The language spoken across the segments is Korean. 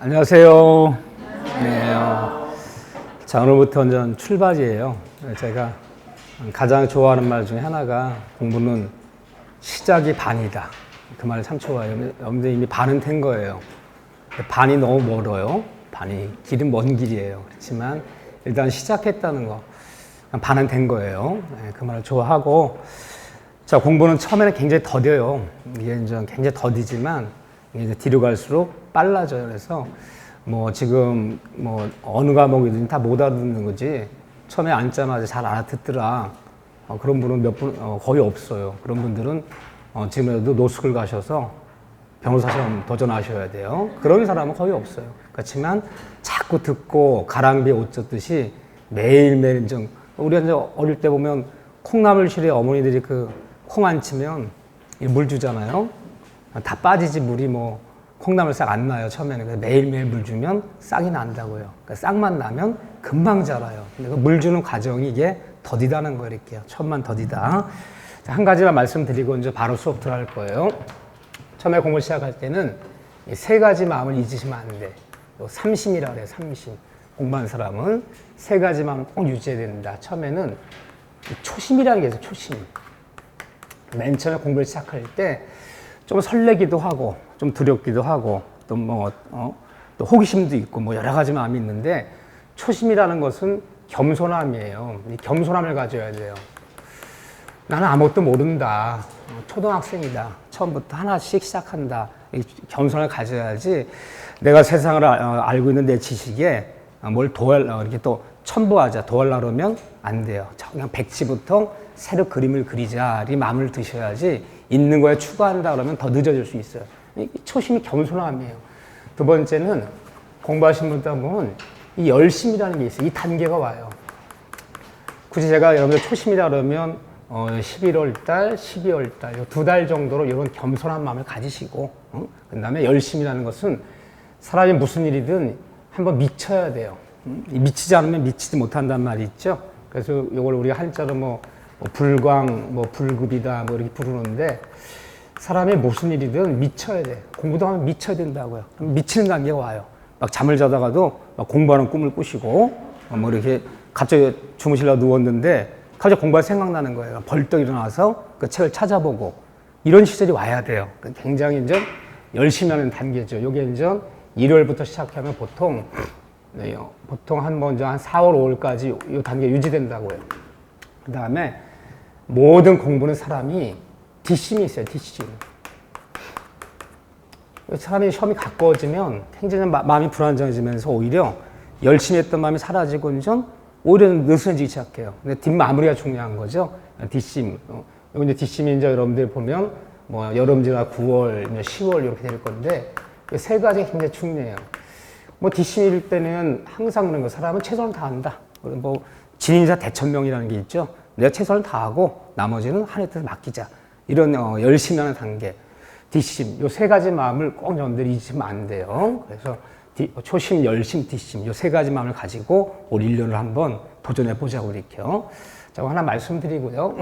안녕하세요. 네, 자, 오늘부터 완전 출발이에요. 제가 가장 좋아하는 말 중에 하나가 공부는 시작이 반이다. 그 말을 참 좋아해요. 여러분들 이미 반은 된 거예요. 반이 너무 멀어요. 길은 먼 길이에요. 그렇지만 일단 시작했다는 거, 반은 된 거예요. 네, 그 말을 좋아하고, 자, 공부는 처음에는 굉장히 더뎌요. 이게 이제 굉장히 더디지만 이제 뒤로 갈수록 빨라져요. 그래서 지금 어느 과목이든 다 못 알아듣는 거지. 처음에 앉자마자 잘 알아듣더라. 그런 분은 거의 없어요. 그런 분들은 지금이라도 노숙을 가셔서 변호사 시험 도전하셔야 돼요. 그런 사람은 거의 없어요. 그렇지만 자꾸 듣고 가랑비에 옷 젖듯이 매일매일 우리가 이제 어릴 때 보면 콩나물실에 어머니들이 콩 안 치면 물 주잖아요. 다 빠지지 물이 콩나물 싹 안 나요. 처음에는. 그래서 매일매일 물 주면 싹이 난다고요. 그러니까 싹만 나면 금방 자라요. 근데 그 물 주는 과정이 이게 더디다는 거예요. 이렇게요. 처음만 더디다. 자, 한 가지만 말씀드리고 이제 바로 수업 들어갈 거예요. 처음에 공부 시작할 때는 이 세 가지 마음을 잊으시면 안 돼. 삼심이라 그래요. 삼심. 공부하는 사람은 세 가지 마음 꼭 유지해야 된다. 처음에는 초심이라는 게 있어요. 초심. 맨 처음에 공부를 시작할 때 좀 설레기도 하고 좀 두렵기도 하고 또 또 호기심도 있고 여러 가지 마음이 있는데 초심이라는 것은 겸손함이에요. 이 겸손함을 가져야 돼요. 나는 아무것도 모른다. 초등학생이다. 처음부터 하나씩 시작한다. 이 겸손을 가져야지 내가 세상을 알고 있는 내 지식에 뭘 이렇게 또 첨부하자, 도와하려고 하면 안 돼요. 그냥 백지부터 새로 그림을 그리자, 이 마음을 드셔야지 있는 거에 추가한다 그러면 더 늦어질 수 있어요. 초심이 겸손함이에요. 두 번째는 공부하신 분들 보면 이 열심이라는 게 있어요. 이 단계가 와요. 굳이 제가 여러분들 초심이라 그러면 11월 달, 12월 달, 2달 정도로 이런 겸손한 마음을 가지시고, 그 다음에 열심이라는 것은 사람이 무슨 일이든 한번 미쳐야 돼요. 미치지 않으면 미치지 못한다는 말이 있죠. 그래서 이걸 우리가 한자로 불광, 불급이다, 이렇게 부르는데, 사람이 무슨 일이든 미쳐야 돼. 공부도 하면 미쳐야 된다고요. 미치는 단계가 와요. 막 잠을 자다가도 막 공부하는 꿈을 꾸시고, 이렇게 갑자기 주무시려고 누웠는데, 갑자기 공부할 생각나는 거예요. 벌떡 일어나서 그 책을 찾아보고, 이런 시절이 와야 돼요. 굉장히 이제 열심히 하는 단계죠. 이게 이제 1월부터 시작하면 보통 한 4월, 5월까지 이 단계 유지된다고요. 그 다음에 모든 공부는 사람이 뒷심이 있어요. 뒷심. 사람이 시험이 가까워지면 굉장히 마음이 불안정해지면서 오히려 열심히 했던 마음이 사라지고 오히려 느슨해지기 시작해요. 근데 뒷마무리가 중요한 거죠. 뒷심. 여기 이제 뒷심이 이제 여러분들 보면 여름지나 9월, 10월 이렇게 될 건데 세 가지가 굉장히 중요해요. 뒷심일 때는 항상 그런 거 사람은 최선을 다한다. 진인사 대천명이라는 게 있죠. 내가 최선을 다하고 나머지는 하나님께 맡기자. 이런 열심히 하는 단계. 뒷심. 요 세 가지 마음을 꼭 여러분들 잊으면 안 돼요. 그래서 초심, 열심, 뒷심. 요 세 가지 마음을 가지고 올 1년을 한번 도전해 보자고 이렇게요. 자, 하나 말씀드리고요.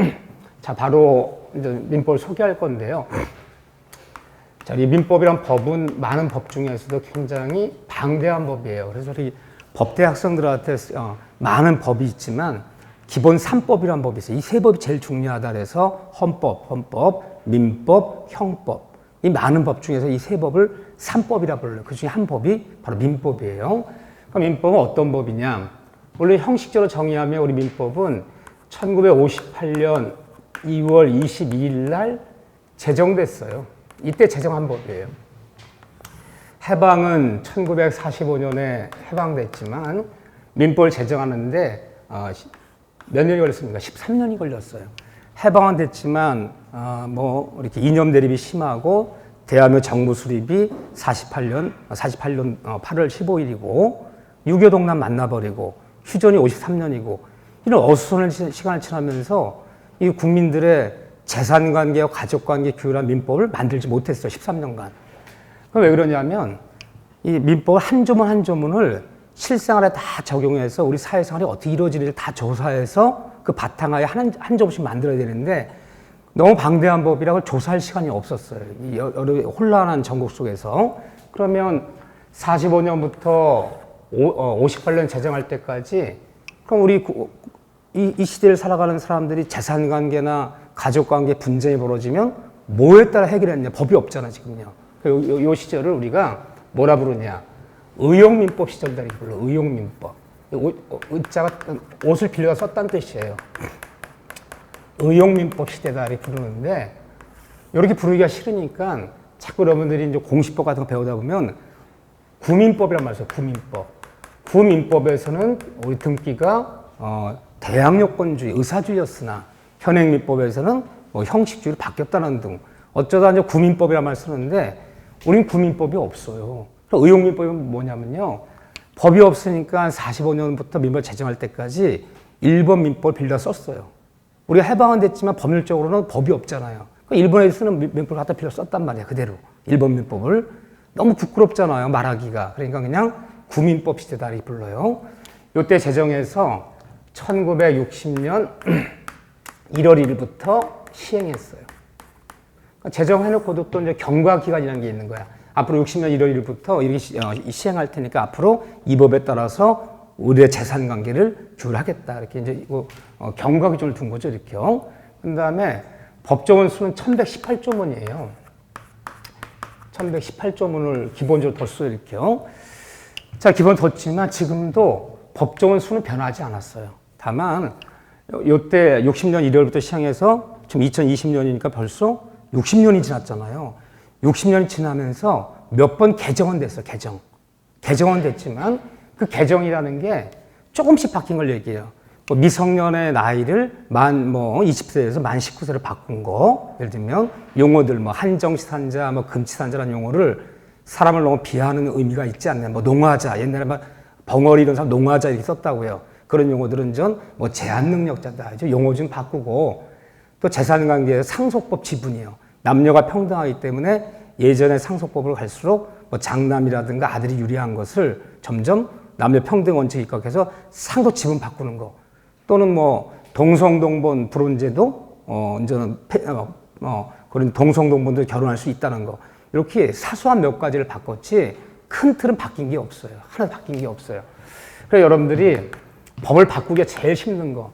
자, 바로 이제 민법을 소개할 건데요. 자, 이 민법이란 법은 많은 법 중에서도 굉장히 방대한 법이에요. 그래서 우리 법대 학생들한테 많은 법이 있지만 기본 3법이라는 법이 있어요. 이 세 법이 제일 중요하다 그래서 헌법, 민법, 형법. 이 많은 법 중에서 이 세 법을 3법이라 불러요. 그 중에 한 법이 바로 민법이에요. 그럼 민법은 어떤 법이냐? 원래 형식적으로 정의하면 우리 민법은 1958년 2월 22일 날 제정됐어요. 이때 제정한 법이에요. 해방은 1945년에 해방됐지만 민법을 제정하는데 몇 년이 걸렸습니까? 13년이 걸렸어요. 해방은 됐지만 이렇게 이념 대립이 심하고 대한민국 정부 수립이 48년 8월 15일이고 6.25 동란 만나버리고 휴전이 53년이고 이런 어수선한 시간을 지나면서 이 국민들의 재산관계와 가족관계 규율한 민법을 만들지 못했어요. 13년간. 그럼 왜 그러냐면 이 민법 한 조문 한 조문을 실생활에 다 적용해서 우리 사회생활이 어떻게 이루어지는지 다 조사해서 그 바탕하에 한 조문씩 만들어야 되는데 너무 방대한 법이라고 조사할 시간이 없었어요. 이 여러 혼란한 전국 속에서. 그러면 45년부터 58년 제정할 때까지 그럼 우리 이 시대를 살아가는 사람들이 재산 관계나 가족 관계 분쟁이 벌어지면 뭐에 따라 해결했냐? 법이 없잖아, 지금요. 요 시절을 우리가 뭐라 부르냐? 의용민법 시절이다 이렇게 불러. 의용민법. 의자가 옷을 빌려서 썼다는 뜻이에요. 의용민법 시대다 이렇게 부르는데 이렇게 부르기가 싫으니까 자꾸 여러분들이 이제 공시법 같은 거 배우다 보면 구민법이란 말이죠. 구민법. 구민법에서는 우리 등기가 대항요건주의, 의사주의였으나 현행민법에서는 뭐 형식주의로 바뀌었다는 등 어쩌다 이제 구민법이란 말 쓰는데 우린 구민법이 없어요. 의용민법이 뭐냐면요. 법이 없으니까 45년부터 민법 제정할 때까지 일본 민법을 빌려 썼어요. 우리가 해방은 됐지만 법률적으로는 법이 없잖아요. 일본에 쓰는 민법을 갖다 빌려 썼단 말이야. 그대로. 일본 민법을. 너무 부끄럽잖아요. 말하기가. 그러니까 그냥 구민법 시대다 이렇게 불러요. 이때 제정해서 1960년 1월 1일부터 시행했어요. 그러니까 제정해놓고도 또 이제 경과 기간이라는 게 있는 거야. 앞으로 60년 1월 1일부터 이렇게 시행할 테니까 앞으로 이 법에 따라서 우리의 재산 관계를 규율하겠다. 이렇게 이제 경과 기준을 둔 거죠. 이렇게요. 그 다음에 법조문 수는 1118조문이에요. 1118조문을 기본적으로 뒀어요. 이렇게요. 자, 기본 뒀지만 지금도 법조문 수는 변하지 않았어요. 다만 요때 60년 1월부터 시행해서 지금 2020년이니까 벌써 60년이 지났잖아요. 60년이 지나면서 몇 번 개정은 됐어. 개정은 됐지만 그 개정이라는 게 조금씩 바뀐 걸 얘기해요. 뭐 미성년의 나이를 20세에서 만 19세로 바꾼 거. 예를 들면 용어들 뭐 한정치산자, 뭐 금치산자라는 용어를 사람을 너무 비하하는 의미가 있지 않나. 뭐 농화자, 옛날에 막 벙어리 이런 사람 농화자 이렇게 썼다고요. 그런 용어들은 뭐 제한 능력자다. 이제 용어 좀 바꾸고 또 재산관계의 상속법 지분이에요. 남녀가 평등하기 때문에 예전의 상속법을 갈수록 뭐 장남이라든가 아들이 유리한 것을 점점 남녀 평등 원칙에 입각해서 상속 지분 바꾸는 거. 또는 뭐 동성동본 불혼제도 이제는 그런 동성동본들 결혼할 수 있다는 거. 이렇게 사소한 몇 가지를 바꿨지 큰 틀은 바뀐 게 없어요. 하나도 바뀐 게 없어요. 그래서 여러분들이 법을 바꾸기가 제일 힘든 거.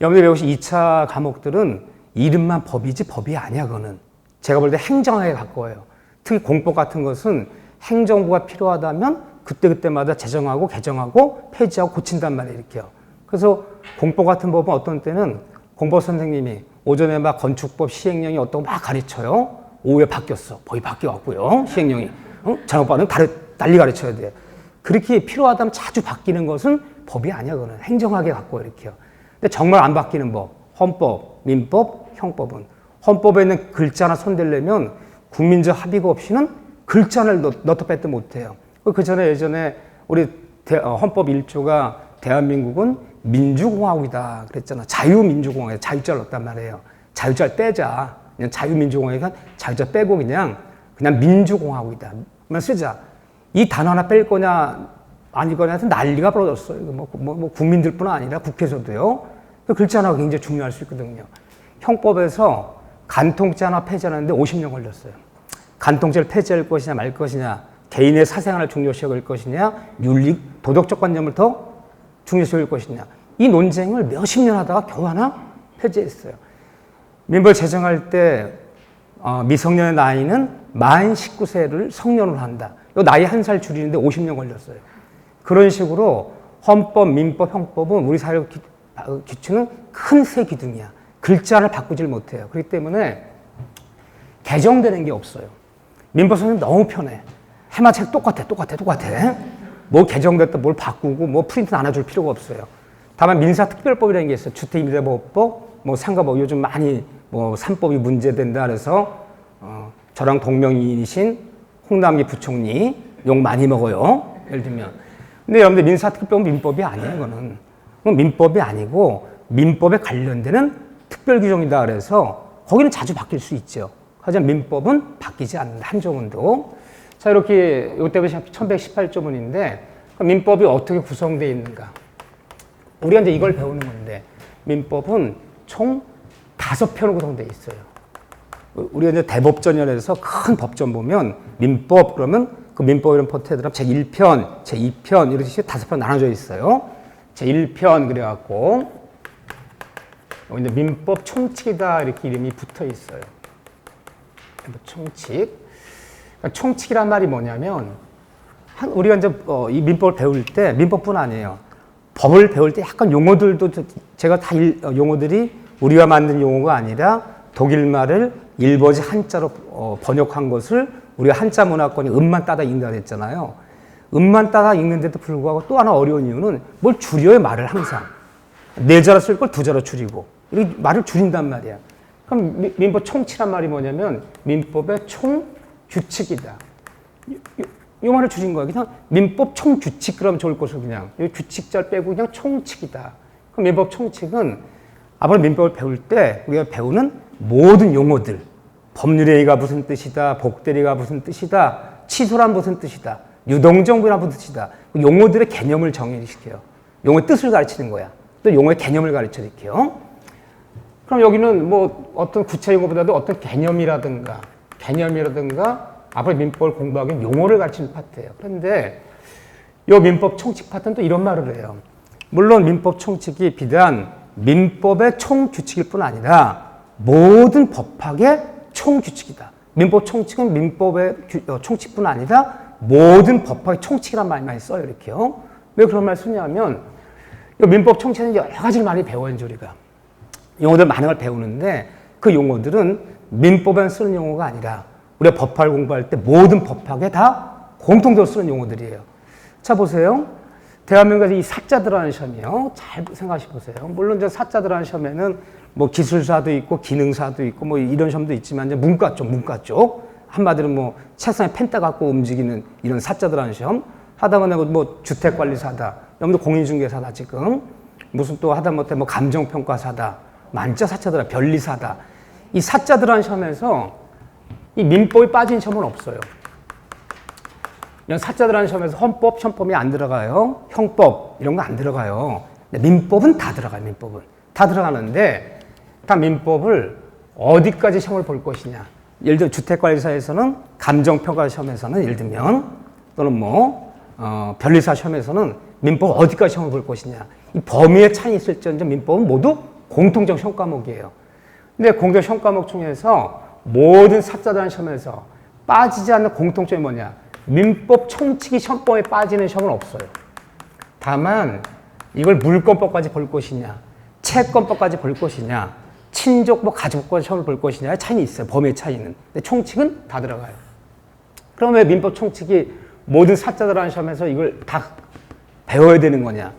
여러분들이 배우신 2차 과목들은 이름만 법이지 법이 아니야, 그거는. 제가 볼 때 행정학에 가까워요. 특히 공법 같은 것은 행정부가 필요하다면 그때그때마다 제정하고 개정하고 폐지하고 고친단 말이에요, 이렇게요. 그래서 공법 같은 법은 어떤 때는 공법 선생님이 오전에 막 건축법 시행령이 어떤 거 막 가르쳐요. 오후에 바뀌었어. 법이 바뀌어갖고요. 시행령이. 장학반은 달리 가르쳐야 돼. 그렇게 필요하다면 자주 바뀌는 것은 법이 아니야, 그거는. 행정학에 가까워요, 이렇게요. 근데 정말 안 바뀌는 법. 헌법, 민법, 형법은. 헌법에 있는 글자 하나 손대려면 국민적 합의가 없이는 글자 하나를 넣다 뺐다 못해요. 그 전에 예전에 우리 헌법 1조가 대한민국은 민주공화국이다 그랬잖아. 자유민주공화국, 자유자를 넣었단 말이에요. 자유자를 떼자. 그냥 자유민주공화국이니까 자유자 빼고 그냥 민주공화국이다. 만 쓰자. 이 단어 하나 뺄 거냐 아닐 거냐 해서 난리가 벌어졌어요. 뭐 국민들뿐 아니라 국회에서도요. 그 글자 하나가 굉장히 중요할 수 있거든요. 형법에서 간통죄 하나 폐지하는데 50년 걸렸어요. 간통죄를 폐지할 것이냐 말 것이냐, 개인의 사생활을 중요시 여길 것이냐, 윤리, 도덕적 관념을 더 중요시 여길 것이냐. 이 논쟁을 몇십 년 하다가 겨우 하나 폐지했어요. 민법 제정할 때 미성년의 나이는 만 19세를 성년으로 한다. 이 나이 한 살 줄이는데 50년 걸렸어요. 그런 식으로 헌법, 민법, 형법은 우리 사회 기초는 큰 세 기둥이야. 글자를 바꾸질 못해요. 그렇기 때문에 개정되는 게 없어요. 민법서는 너무 편해. 해마책 똑같아. 뭐 개정됐다 뭘 바꾸고 뭐 프린트 나눠줄 필요가 없어요. 다만 민사특별법이라는 게 있어요. 주택임대보호법, 뭐 상가법, 요즘 많이 뭐 3법이 문제된다 그래서 저랑 동명이인이신 홍남기 부총리 욕 많이 먹어요. 예를 들면. 근데 여러분들 민사특별법은 민법이 아니에요. 그건 민법이 아니고 민법에 관련되는 특별규정이다 그래서 거기는 자주 바뀔 수 있죠. 하지만 민법은 바뀌지 않는다. 한조문도. 자, 이렇게 이때부터 1118조문인데 민법이 어떻게 구성되어 있는가. 우리가 이제 이걸 배우는 건데 민법은 총 5편으로 구성되어 있어요. 우리가 이제 대법전이라서 큰 법전 보면 민법 그러면 그 민법 이런 포트에 들어가면 제1편, 제2편 이렇게 5편 나눠져 있어요. 제1편 그래갖고 여기 이제 민법 총칙이다 이렇게 이름이 붙어 있어요. 총칙. 그러니까 총칙이란 말이 뭐냐면 우리가 이제 이 민법을 배울 때 민법뿐 아니에요. 법을 배울 때 약간 용어들도 제가 다 용어들이 우리가 만든 용어가 아니라 독일말을 일버지 한자로 번역한 것을 우리가 한자 문화권이 음만 따다 읽는다 했잖아요. 음만 따다 읽는데도 불구하고 또 하나 어려운 이유는 뭘 줄여요, 말을 항상. 네 자로 쓸 걸 두 자로 줄이고 이렇게 말을 줄인단 말이야. 그럼 민법 총칙이란 말이 뭐냐면 민법의 총규칙이다. 이 말을 줄인 거야. 그냥 민법 총규칙 그러면 좋을 것을 그냥 이 규칙자를 빼고 그냥 총칙이다. 그럼 민법 총칙은 앞으로 민법을 배울 때 우리가 배우는 모든 용어들, 법률행위가 무슨 뜻이다, 복대리가 무슨 뜻이다, 취소란 무슨 뜻이다, 유동정부란 무슨 뜻이다. 용어들의 개념을 정의시켜요. 용어의 뜻을 가르치는 거야. 또 용어의 개념을 가르쳐드릴게요. 그럼 여기는 뭐 어떤 구체 용어보다도 어떤 개념이라든가 앞으로 민법을 공부하기 위해 용어를 가르치는 파트예요. 그런데 이 민법 총칙 파트는 또 이런 말을 해요. 물론 민법 총칙이 비단 민법의 총규칙일 뿐 아니라 모든 법학의 총규칙이다. 민법 총칙은 민법의 총칙뿐 아니라 모든 법학의 총칙이란 말 많이 써요. 이렇게요. 왜 그런 말 쓰냐면 이 민법 총칙은 여러 가지를 많이 배워요. 우리가. 용어들 많은 걸 배우는데 그 용어들은 민법에 쓰는 용어가 아니라 우리가 법학을 공부할 때 모든 법학에 다 공통적으로 쓰는 용어들이에요. 자, 보세요. 대한민국에서 이 사자들어라는 시험이요. 잘 생각해 보세요. 물론 이제 사자들어라는 시험에는 뭐 기술사도 있고 기능사도 있고 뭐 이런 시험도 있지만 이제 문과 쪽. 한마디로 뭐 책상에 펜 따갖고 움직이는 이런 사자들어라는 시험. 하다못해 뭐 주택관리사다. 여러분들 공인중개사다 지금. 무슨 또 하다못해 뭐 감정평가사다. 만자 사자들아 변리사다. 이 사자들어라는 시험에서 이 민법이 빠진 시험은 없어요. 이런 사자들어라는 시험에서 헌법, 형법이 안 들어가요. 형법 이런 거 안 들어가요. 근데 민법은 다 들어가요. 민법은 다 들어가는데 다 민법을 어디까지 시험을 볼 것이냐. 예를 들어 주택관리사에서는 감정평가 시험에서는 예를 들면 또는 뭐 변리사 시험에서는 민법 어디까지 시험을 볼 것이냐. 이 범위의 차이 있을지언정 민법은 모두 공통적 시험 과목이에요. 근데 공통적 시험 과목 중에서 모든 사자들어라는 시험에서 빠지지 않는 공통점이 뭐냐. 민법 총칙이 시험법에 빠지는 시험은 없어요. 다만 이걸 물권법까지 볼 것이냐, 채권법까지 볼 것이냐, 친족, 뭐 가족권 시험을 볼 것이냐의 차이는 있어요. 범위의 차이는. 근데 총칙은 다 들어가요. 그럼 왜 민법 총칙이 모든 사자들어라는 시험에서 이걸 다 배워야 되는 거냐.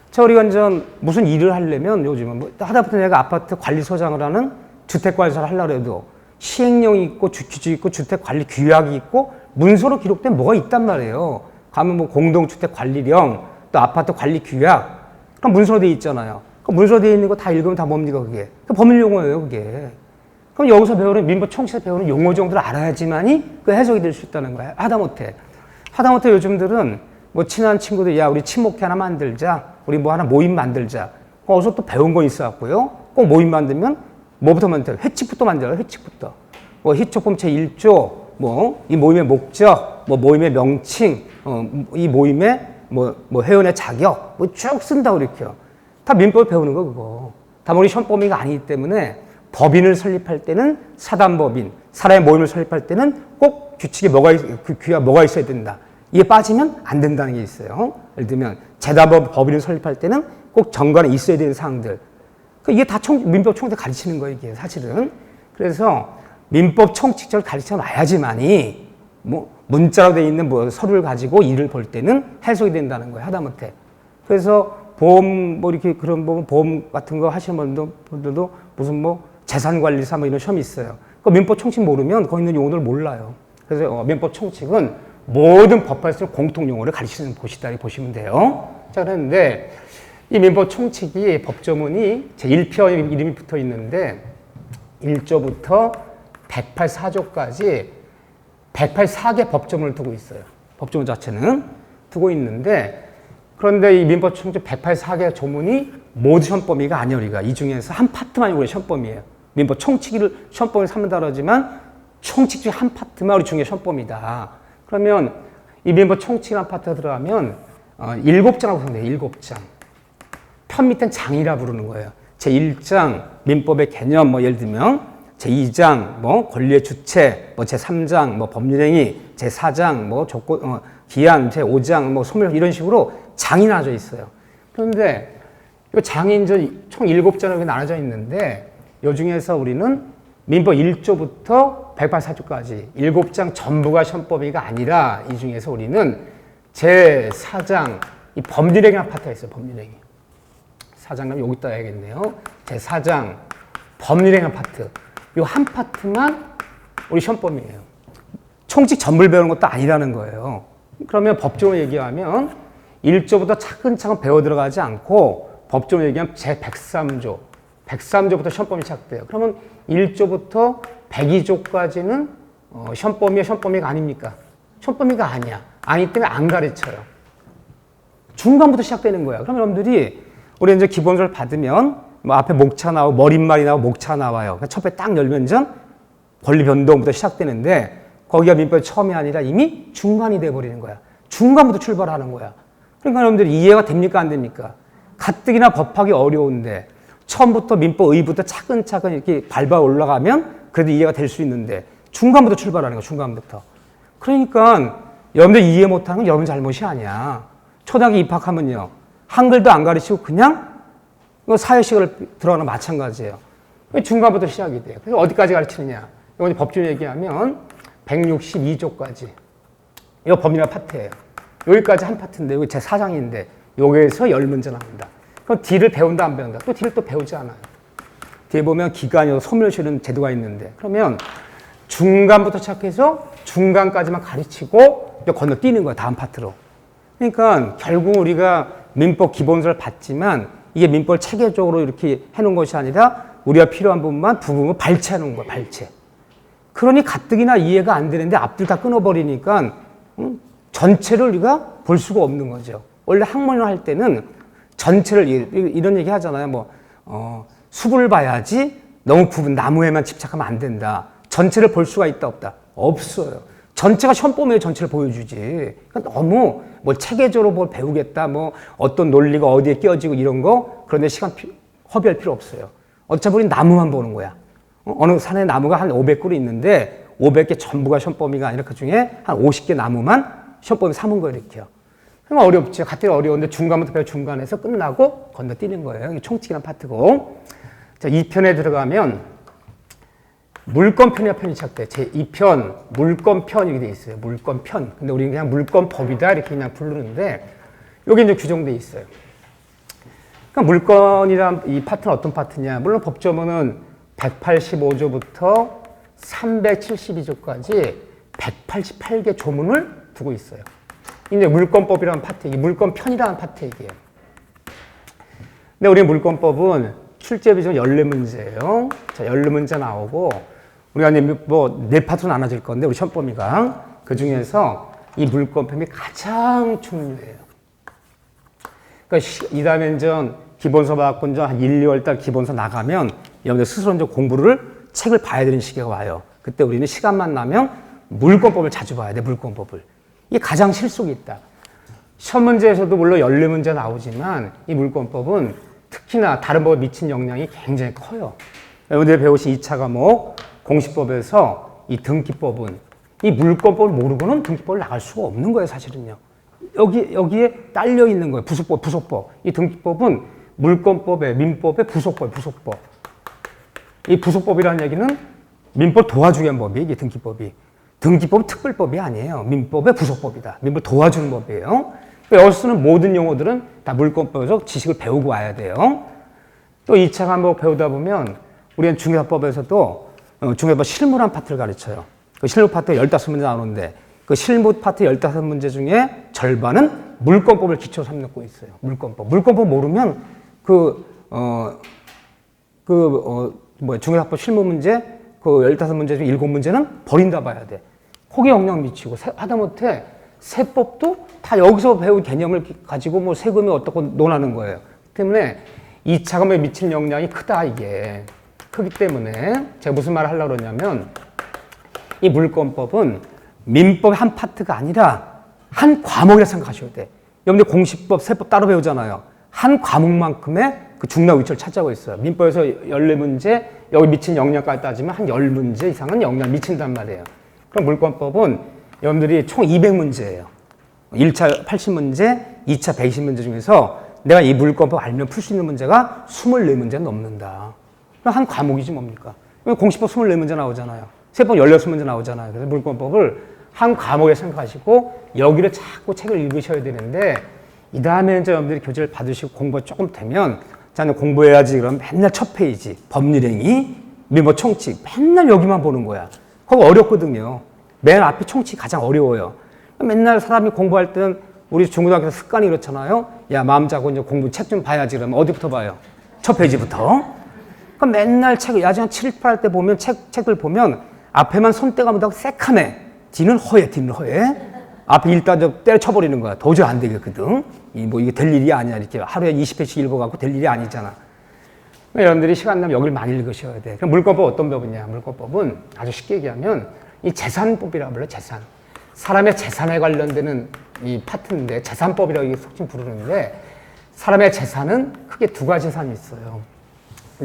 자, 우리가 이제 무슨 일을 하려면 요즘은 뭐 하다못해 내가 아파트 관리소장을 하는 주택관리사를 하려고 해도 시행령이 있고 규칙이 있고 주택관리 규약이 있고 문서로 기록된 뭐가 있단 말이에요. 가면 뭐 공동주택관리령 또 아파트 관리 규약 그럼 문서로 돼 있잖아요. 그 문서로 돼 있는 거 다 읽으면 다 뭡니까 그게? 그 법률 용어예요 그게. 그럼 여기서 배우는 민법 총칙에서 배우는 용어 정도를 알아야지만이 그 해석이 될 수 있다는 거야. 하다못해 요즘들은 뭐 친한 친구들 야 우리 친목회 하나 만들자. 우리 뭐 하나 모임 만들자. 어디서 또 배운 거 있어갖고요. 꼭 모임 만들면 뭐부터 만들어요? 회칙부터 만들어요. 회칙부터. 뭐 희촉법 제1조, 뭐 이 모임의 목적, 뭐 모임의 명칭, 이 모임의 뭐 회원의 자격, 뭐 쭉 쓴다고 이렇게요. 다 민법을 배우는 거 그거. 다 우리 시험 범위가 아니기 때문에 법인을 설립할 때는 사단법인, 사람의 모임을 설립할 때는 꼭 규칙에 그 규약 뭐가 있어야 된다. 이게 빠지면 안 된다는 게 있어요. 예를 들면 재단법인을 설립할 때는 꼭 정관에 있어야 되는 사항들. 이게 다 민법 총칙 가르치는 거예요, 이게 사실은. 그래서 민법 총칙적으로 가르쳐 놔야지만이 뭐 문자로 되어 있는 뭐 서류를 가지고 일을 볼 때는 해석이 된다는 거예요, 하다못해. 그래서 보험 뭐 이렇게 그런 보험 같은 거 하시는 분들도 무슨 뭐 재산관리사 뭐 이런 시험이 있어요. 그 민법 총칙 모르면 거기 있는 용어들을 몰라요. 그래서 민법 총칙은 모든 법학에 쓰는 공통 용어를 가르치는 곳이다 이렇게 보시면 돼요. 자, 그런데 이 민법 총칙이 법조문이 제1편 이름이 붙어 있는데 1조부터 184조까지 184개 법조문을 두고 있어요. 법조문 자체는 두고 있는데 그런데 이 민법 총칙 184개 조문이 모두 시험범위가 아니에요. 우리가 이 중에서 한 파트만이 우리 시험범위예요. 민법 총칙을 시험범위 삼는다 그러지만 총칙 중에 한 파트만 우리 중에 시험범위다. 그러면 이 민법 총칙이라는 파트가 들어가면 7장하고 구성돼요. 7장. 편 밑엔 장이라 부르는 거예요. 제1장 민법의 개념 뭐 예를 들면 제2장 뭐 권리의 주체, 뭐 제3장 뭐 법률행위, 제4장 뭐 조건 기한, 제5장 뭐 소멸 이런 식으로 장이 나눠져 있어요. 그런데 이 장이 이제 총 7장으로 나눠져 있는데 이 중에서 우리는 민법 1조부터 184조까지 7장 전부가 시험법이가 아니라 이 중에서 우리는 제4장 이 법률행위 파트가 있어요. 법률행위. 4장은 여기다 해야겠네요. 제4장 법률행위 파트. 이 한 파트만 우리 시험법이에요. 총칙 전부를 배우는 것도 아니라는 거예요. 그러면 법적으로 얘기하면 1조부터 차근차근 배워 들어가지 않고 법적으로 얘기하면 제103조, 103조부터 시험법이 시작돼요. 그러면 1조부터 102조까지는 시험법이야, 시험법이가 아닙니까? 시험법이가 아니야. 아니기 때문에 안 가르쳐요. 중간부터 시작되는 거야. 그럼 여러분들이 우리 이제 기본서를 받으면 뭐 앞에 목차 나오고 머릿말이 나오고 목차 나와요. 그러니까 첫 배 딱 열면 전 권리 변동부터 시작되는데 거기가 민법의 처음이 아니라 이미 중간이 돼버리는 거야. 중간부터 출발하는 거야. 그러니까 여러분들이 이해가 됩니까? 안 됩니까? 가뜩이나 법하기 어려운데 처음부터 민법 의부터 차근차근 이렇게 밟아 올라가면 그래도 이해가 될 수 있는데 중간부터 출발하는 거야. 중간부터. 그러니까 여러분들 이해 못하는 건 여러분 잘못이 아니야. 초등학교 입학하면요. 한글도 안 가르치고 그냥 사회식을 들어가는 마찬가지예요. 중간부터 시작이 돼요. 그래서 어디까지 가르치느냐. 이건 법률 얘기하면 162조까지. 이거 법률 파트예요. 여기까지 한 파트인데 여기 제4장인데 여기에서 10문제 나옵니다. 그럼 D를 배운다 안 배운다? 또 D를 또 배우지 않아요. 뒤에 보면 기간이요 소멸시는 제도가 있는데 그러면 중간부터 시작해서 중간까지만 가르치고 건너뛰는 거야. 다음 파트로. 그러니까 결국 우리가 민법 기본서를 받지만 이게 민법을 체계적으로 이렇게 해놓은 것이 아니라 우리가 필요한 부분을 발췌해놓은 거야. 발췌. 그러니 가뜩이나 이해가 안 되는데 앞들 다 끊어버리니까 전체를 우리가 볼 수가 없는 거죠. 원래 학문을 할 때는 전체를 이런 얘기 하잖아요. 숲을 봐야지 너무 나무에만 집착하면 안 된다. 전체를 볼 수가 있다 없다? 없어요. 전체가 시험범위의 전체를 보여주지. 그러니까 너무 체계적으로 뭘 배우겠다, 어떤 논리가 어디에 끼어지고 이런 거 그런데 시간 허비할 필요 없어요. 어차피 우리는 나무만 보는 거야. 어느 산에 나무가 한 500그루 있는데 500개 전부가 시험범위가 아니라 그 중에 한 50개 나무만 시험범위 삼은 거예요. 이렇게요. 그럼 어렵죠. 같은 어려운데 중간부터 배워 중간에서 끝나고 건너뛰는 거예요. 이게 총칙이라는 파트고. 자, 2편에 들어가면 물권편이라 편이 시작돼. 제2편 물권편 이렇게 돼 있어요. 물권편. 근데 우리는 그냥 물권법이다 이렇게 그냥 부르는데 여기 이제 규정돼 있어요. 그러니까 물권이란 이 파트는 어떤 파트냐? 물론 법조문은 185조부터 372조까지 188개 조문을 두고 있어요. 이제 물권법이라는 파트, 이 물권편이라는 파트 얘기예요. 근데 우리 물권법은 출제 비중 14문제예요. 자, 14문제 나오고 우리가 이제 네 파트로 나눠질 건데 우리 시험범위가 그 중에서 이 물권편이 가장 중요해요. 그러니까 이다면전 기본서 받고 이제 한 1, 2월 달 기본서 나가면 여러분들 스스로 이제 공부를 책을 봐야 되는 시기가 와요. 그때 우리는 시간만 나면 물권법을 자주 봐야 돼. 물권법을. 이게 가장 실속이 있다. 시험 문제에서도 물론 14문제 나오지만 이 물권법은 특히나 다른 법에 미친 영향이 굉장히 커요. 여러분들이 배우신 2차 과목 공시법에서 이 등기법은 이 물권법을 모르고는 등기법을 나갈 수가 없는 거예요. 사실은요. 여기에 딸려 있는 거예요. 부속법. 이 등기법은 물권법의 민법의 부속법. 이 부속법이라는 얘기는 민법 도와주기 위한 법이에요. 이게 등기법이. 등기법은 특별법이 아니에요. 민법의 부속법이다. 민법 도와주는 법이에요. 여기서 쓰는 모든 용어들은 다 물권법에서 지식을 배우고 와야 돼요. 또 2차 과목 배우다 보면 우리는 중개사법에서도 중개사법 실무란 파트를 가르쳐요. 그 실무 파트 15문제 나오는데 그 실무 파트 15문제 중에 절반은 물권법을 기초 삼고 있어요. 물권법 모르면 중개사법 실무 문제 그 15문제 중 7문제는 버린다 봐야 돼. 거기에 영향 미치고 하다못해 세법도 다 여기서 배운 개념을 가지고 세금이 어떻고 논하는 거예요. 때문에 2차 과목에 미치는 영향이 크다 이게. 크기 때문에 제가 무슨 말을 하려고 그러냐면 이 물권법은 민법의 한 파트가 아니라 한 과목이라 생각하셔야 돼. 여러분들 공시법, 세법 따로 배우잖아요. 한 과목만큼의 그 중요한 위치를 차지하고 있어요. 민법에서 14문제, 여기 미친 영역까지 따지면 한 10문제 이상은 영역을 미친단 말이에요. 그럼 물권법은 여러분들이 총 200문제예요. 1차 80문제, 2차 120문제 중에서 내가 이 물권법 알면 풀 수 있는 문제가 24문제 넘는다. 그럼 한 과목이지 뭡니까? 공시법 24문제 나오잖아요. 세법 16문제 나오잖아요. 그래서 물권법을 한 과목에 생각하시고 여기를 자꾸 책을 읽으셔야 되는데 이 다음에 이제 여러분들이 교재를 받으시고 공부가 조금 되면 자는 공부해야지 그럼 맨날 첫 페이지 법률행위, 민법 총칙 맨날 여기만 보는 거야. 그거 어렵거든요. 맨 앞에 총칙이 가장 어려워요. 맨날 사람이 공부할 때는 우리 중고등학교 습관이 그렇잖아요. 야, 마음 잡고 이제 공부 책 좀 봐야지. 그러면 어디부터 봐요? 첫 페이지부터. 그러니까 맨날 책을 야간 7, 8할 때 보면 책들 보면 앞에만 손때가 묻어서 새카매. 뒤는 허해. 앞에 읽다 때려쳐버리는 거야. 도저히 안 되겠거든. 이게 될 일이 아니야. 이렇게 하루에 20회씩 읽어갖고 될 일이 아니잖아. 여러분들이 시간 나면 여기를 많이 읽으셔야 돼. 그럼 물권법 어떤 법이냐? 물권법은 아주 쉽게 얘기하면 이 재산법이라고 불러요. 재산. 사람의 재산에 관련되는 이 파트인데 재산법이라고 이게 속칭 부르는데 사람의 재산은 크게 두 가지 재산이 있어요.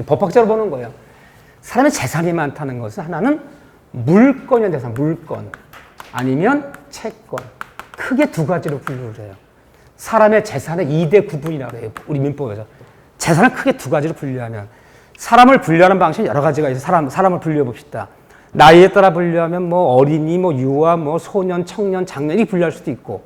법학적으로 보는 거예요. 사람의 재산이 많다는 것은 하나는 물권이라는 재산, 물권 아니면 채권. 크게 두 가지로 분류를 해요. 사람의 재산의 2대 구분이라고 해요. 우리 민법에서. 재산을 크게 두 가지로 분류하면 사람을 분류하는 방식은 여러 가지가 있어요. 사람을 분류해 봅시다. 나이에 따라 분류하면 뭐 어린이, 뭐 유아, 뭐 소년, 청년, 장년이 분류할 수도 있고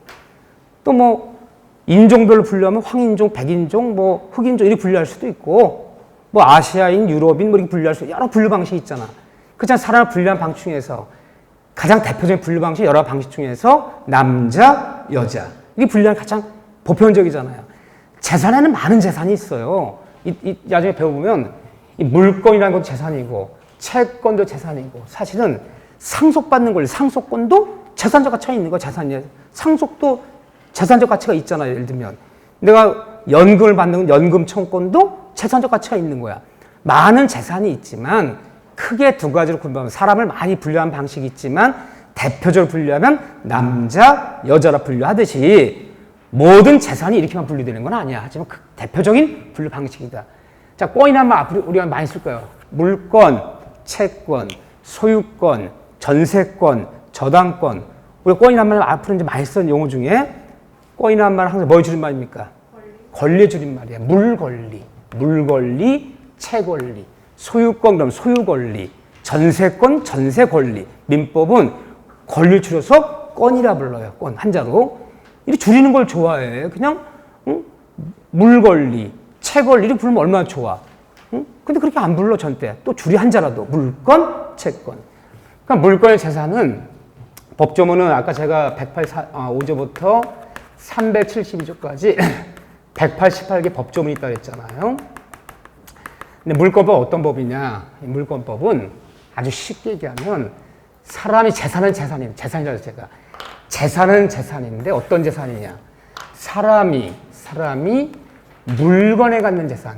또 뭐 인종별로 분류하면 황인종, 백인종, 뭐 흑인종 이렇게 분류할 수도 있고 뭐 아시아인, 유럽인 뭐 이렇게 분류할 수 여러 분류 방식이 있잖아. 그렇잖아. 사람을 분류한 방식 중에서 가장 대표적인 분류 방식 여러 방식 중에서 남자, 여자 이게 분류하는 가장 보편적이잖아요. 재산에는 많은 재산이 있어요. 나중에 배워보면 이 물권이라는 것도 재산이고 채권도 재산이고 사실은 상속받는 권리, 상속권도 재산적 가치가 있는 거야. 재산이에요. 상속도 재산적 가치가 있잖아요. 예를 들면 내가 연금을 받는 연금 청권도 재산적 가치가 있는 거야. 많은 재산이 있지만 크게 두 가지로 분류하면 사람을 많이 분류한 방식이 있지만 대표적으로 분류하면 남자, 여자라 분류하듯이 모든 재산이 이렇게만 분류되는 건 아니야. 하지만 그 대표적인 분류 방식이다. 자, 권이라는 말 앞으로 우리가 많이 쓸 거예요. 물권, 채권, 소유권, 전세권, 저당권. 우리가 권이라는 말 앞으로 이제 많이 쓰는 용어 중에 권이라는 말은 항상 뭐의 줄임말입니까? 권리의 줄임말이야. 물권리, 물권리, 채권리. 소유권 그럼 소유권리, 전세권, 전세권리. 민법은 권리를 줄여서 권이라 불러요. 권 한자로. 이렇게 줄이는 걸 좋아해. 그냥 물권리, 채권리 이렇게 부르면 얼마나 좋아. 근데 그렇게 안 불러 전때. 또 줄이 한자라도 물권, 채권. 그러니까 물권의 재산은 법조문은 아까 제가 185조부터 372조까지 188개 법조문이 있다고 했잖아요. 근데 물권법 어떤 법이냐? 이 물권법은 아주 쉽게 얘기하면 사람이 재산은 재산이에요. 재산이라고 해서 제가. 재산은 재산인데 어떤 재산이냐? 사람이 물건에 갖는 재산.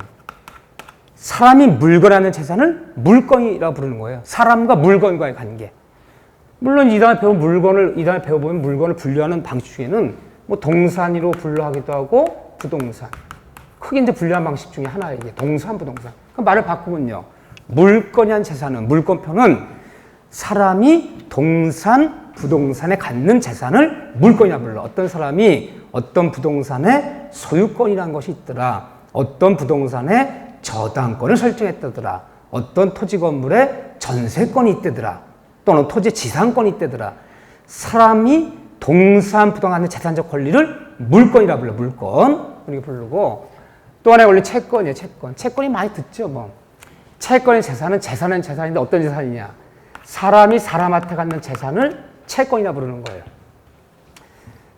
사람이 물건에 갖는 재산을 물건이라고 부르는 거예요. 사람과 물건과의 관계. 물론 이 다음에 배워보면 물건을 분류하는 방식 중에는 뭐 동산으로 분류하기도 하고 부동산. 크게 이제 분류하는 방식 중에 하나예요. 이게 동산, 부동산. 그럼 말을 바꾸면요. 물건이란 재산은, 물권표는 사람이 동산, 부동산에 갖는 재산을 물건이라고 불러. 어떤 사람이 어떤 부동산에 소유권이라는 것이 있더라. 어떤 부동산에 저당권을 설정했다더라. 어떤 토지 건물에 전세권이 있다더라. 또는 토지 지상권이 있다더라. 사람이 동산, 부동산의 재산적 권리를 물권이라고 불러. 물권. 이렇게 부르고 또 하나의 원래 채권이에요. 채권. 채권이 많이 듣죠. 뭐. 채권의 재산은 재산인데 어떤 재산이냐. 사람이 사람한테 갖는 재산을 채권이라 부르는 거예요.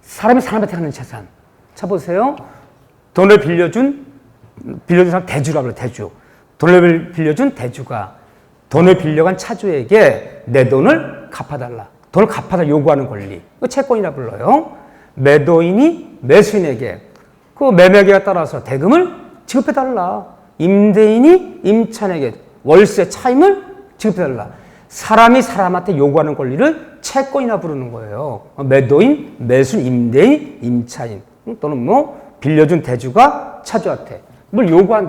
사람이 사람한테 갖는 재산. 자 보세요. 돈을 빌려준 사람 대주라고 그래요. 대주. 돈을 빌려준 대주가 돈을 빌려간 차주에게 내 돈을 갚아달라. 돈을 갚아달라 요구하는 권리. 이거 채권이라 불러요. 매도인이 매수인에게 그 매매계에 따라서 대금을 지급해달라. 임대인이 임차인에게 월세 차임을 지급해달라. 사람이 사람한테 요구하는 권리를 채권이나 부르는 거예요. 매도인, 매수인, 임대인, 임차인 또는 뭐 빌려준 대주가 차주한테 뭘 요구하는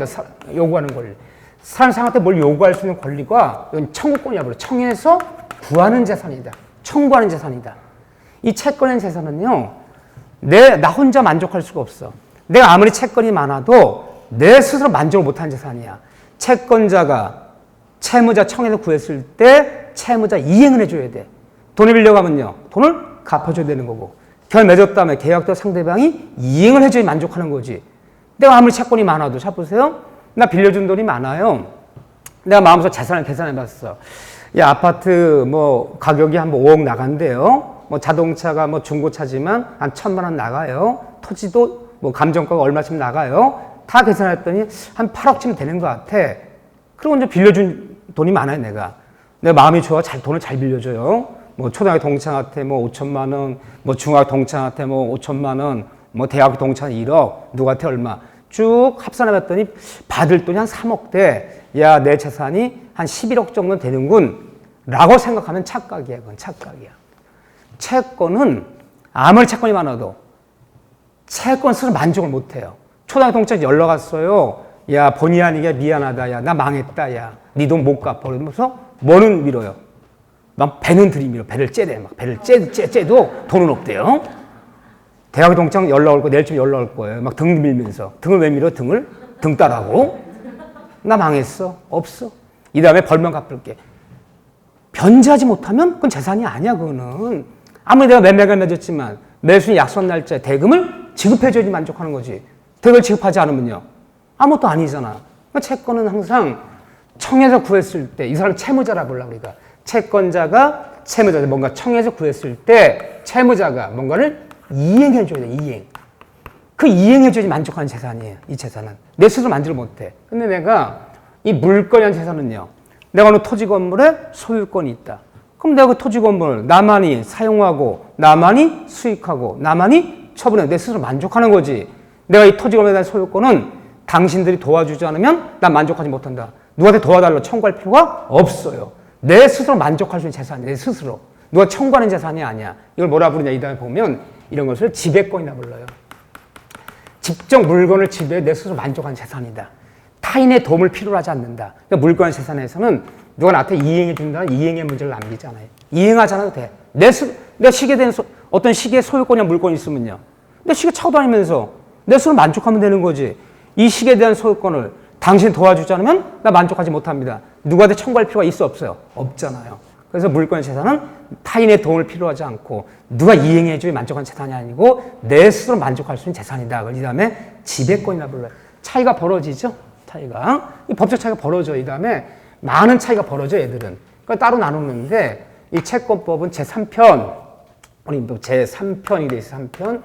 권리. 사람 상한테 뭘 요구할 수 있는 권리가 이건 청구권이라 불러요. 청해서 구하는 재산이다. 청구하는 재산이다. 이 채권의 재산은요, 나 혼자 만족할 수가 없어. 내가 아무리 채권이 많아도 내 스스로 만족을 못하는 재산이야. 채권자가 채무자 청해서 구했을 때 채무자 이행을 해줘야 돼. 돈을 빌려가면요, 돈을 갚아줘야 되는 거고, 결 맺었다면 계약도 상대방이 이행을 해줘야 만족하는 거지. 내가 아무리 채권이 많아도, 자 보세요. 나 빌려준 돈이 많아요. 내가 마음속으로 재산을 계산해봤어. 야, 아파트 뭐 가격이 한 5억 나간대요. 뭐 자동차가 뭐 중고차지만 한 1,000만 원 나가요. 토지도 뭐 감정가가 얼마쯤 나가요. 다 계산했더니 한 8억쯤 되는 것 같아. 그리고 이제 빌려준 돈이 많아요, 내가. 내 마음이 좋아, 돈을 잘 빌려줘요. 뭐 초등학교 동창한테 뭐 5천만 원, 뭐 중학교 동창한테 뭐 5천만 원, 뭐 대학교 동창 1억, 누구한테 얼마. 쭉 합산해봤더니 받을 돈이 한 3억 대. 야, 내 재산이 한 11억 정도 되는군. 라고 생각하면 착각이야. 그건 착각이야. 채권은 아무리 채권이 많아도 채권 스스로 만족을 못해요. 초등학교 동창 연락 왔어요. 야, 본의 아니게 미안하다. 야, 나 망했다. 야, 네 돈 못 갚아. 그러면서 뭐는 밀어요. 막 배는 들이밀어. 배를 째대. 막 배를 째도 돈은 없대요. 대학교 동창 연락 올 거, 내일쯤 연락 올 거예요. 막 등 밀면서. 등을 왜 밀어? 등을? 등 따라고? 나 망했어. 없어. 이 다음에 벌면 갚을게. 변제하지 못하면 그건 재산이 아니야, 그거는. 아무리 내가 매매가 맺었지만 매수인 약속 날짜에 대금을 지급해줘야지 만족하는 거지. 대금을 지급하지 않으면요, 아무것도 아니잖아. 그러니까 채권은 항상 청해서 구했을 때, 이 사람 채무자라 불러, 우리가. 채권자가 채무자한테 뭔가 청해서 구했을 때 채무자가 뭔가를 이행해줘야 돼, 이행. 그 이행해줘야지 만족하는 재산이에요, 이 재산은. 내 스스로 만족을 못해. 근데 내가 이 물건이라는 재산은요, 내가 어느 토지 건물에 소유권이 있다. 그럼 내가 그 토지 건물을 나만이 사용하고, 나만이 수익하고, 나만이 처분해. 내 스스로 만족하는 거지. 내가 이 토지 건물에 대한 소유권은 당신들이 도와주지 않으면 난 만족하지 못한다. 누구한테 도와달라고 청구할 필요가 없어요. 내 스스로 만족할 수 있는 재산이야, 내 스스로. 누가 청구하는 재산이 아니야. 이걸 뭐라 부르냐, 이 다음에 보면 이런 것을 지배권이라 불러요. 직접 물건을 지배해 내 스스로 만족하는 재산이다. 타인의 도움을 필요로 하지 않는다. 그러니까 물건 재산에서는 누가 나한테 이행해 준다는 이행의 문제를 남기잖아요. 이행하지 않아도 돼. 내가 시계에 대한 어떤 시계의 소유권이나 물건이 있으면요, 내 시계 차고 다니면서 내 스스로 만족하면 되는 거지. 이 시계에 대한 소유권을 당신 도와주지 않으면 나 만족하지 못합니다. 누구한테 청구할 필요가 있어, 없어요? 없잖아요. 그래서 물건 재산은 타인의 도움을 필요하지 않고 누가 이행해줘야 만족하는 재산이 아니고 내 스스로 만족할 수 있는 재산이다. 그 다음에 지배권이라 불러요. 차이가 벌어지죠? 차이가. 이 법적 차이가 벌어져. 이 다음에 많은 차이가 벌어져, 얘들은. 그러니까 따로 나누는데 이 채권법은 제3편, 우리 제3편이 돼 있어요. 3편.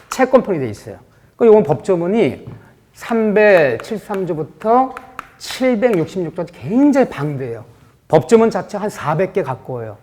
채권편이 돼 있어요. 그 요건 법조문이 373조부터 766조까지 굉장히 방대해요. 법조문 자체 한 400개 가까워요.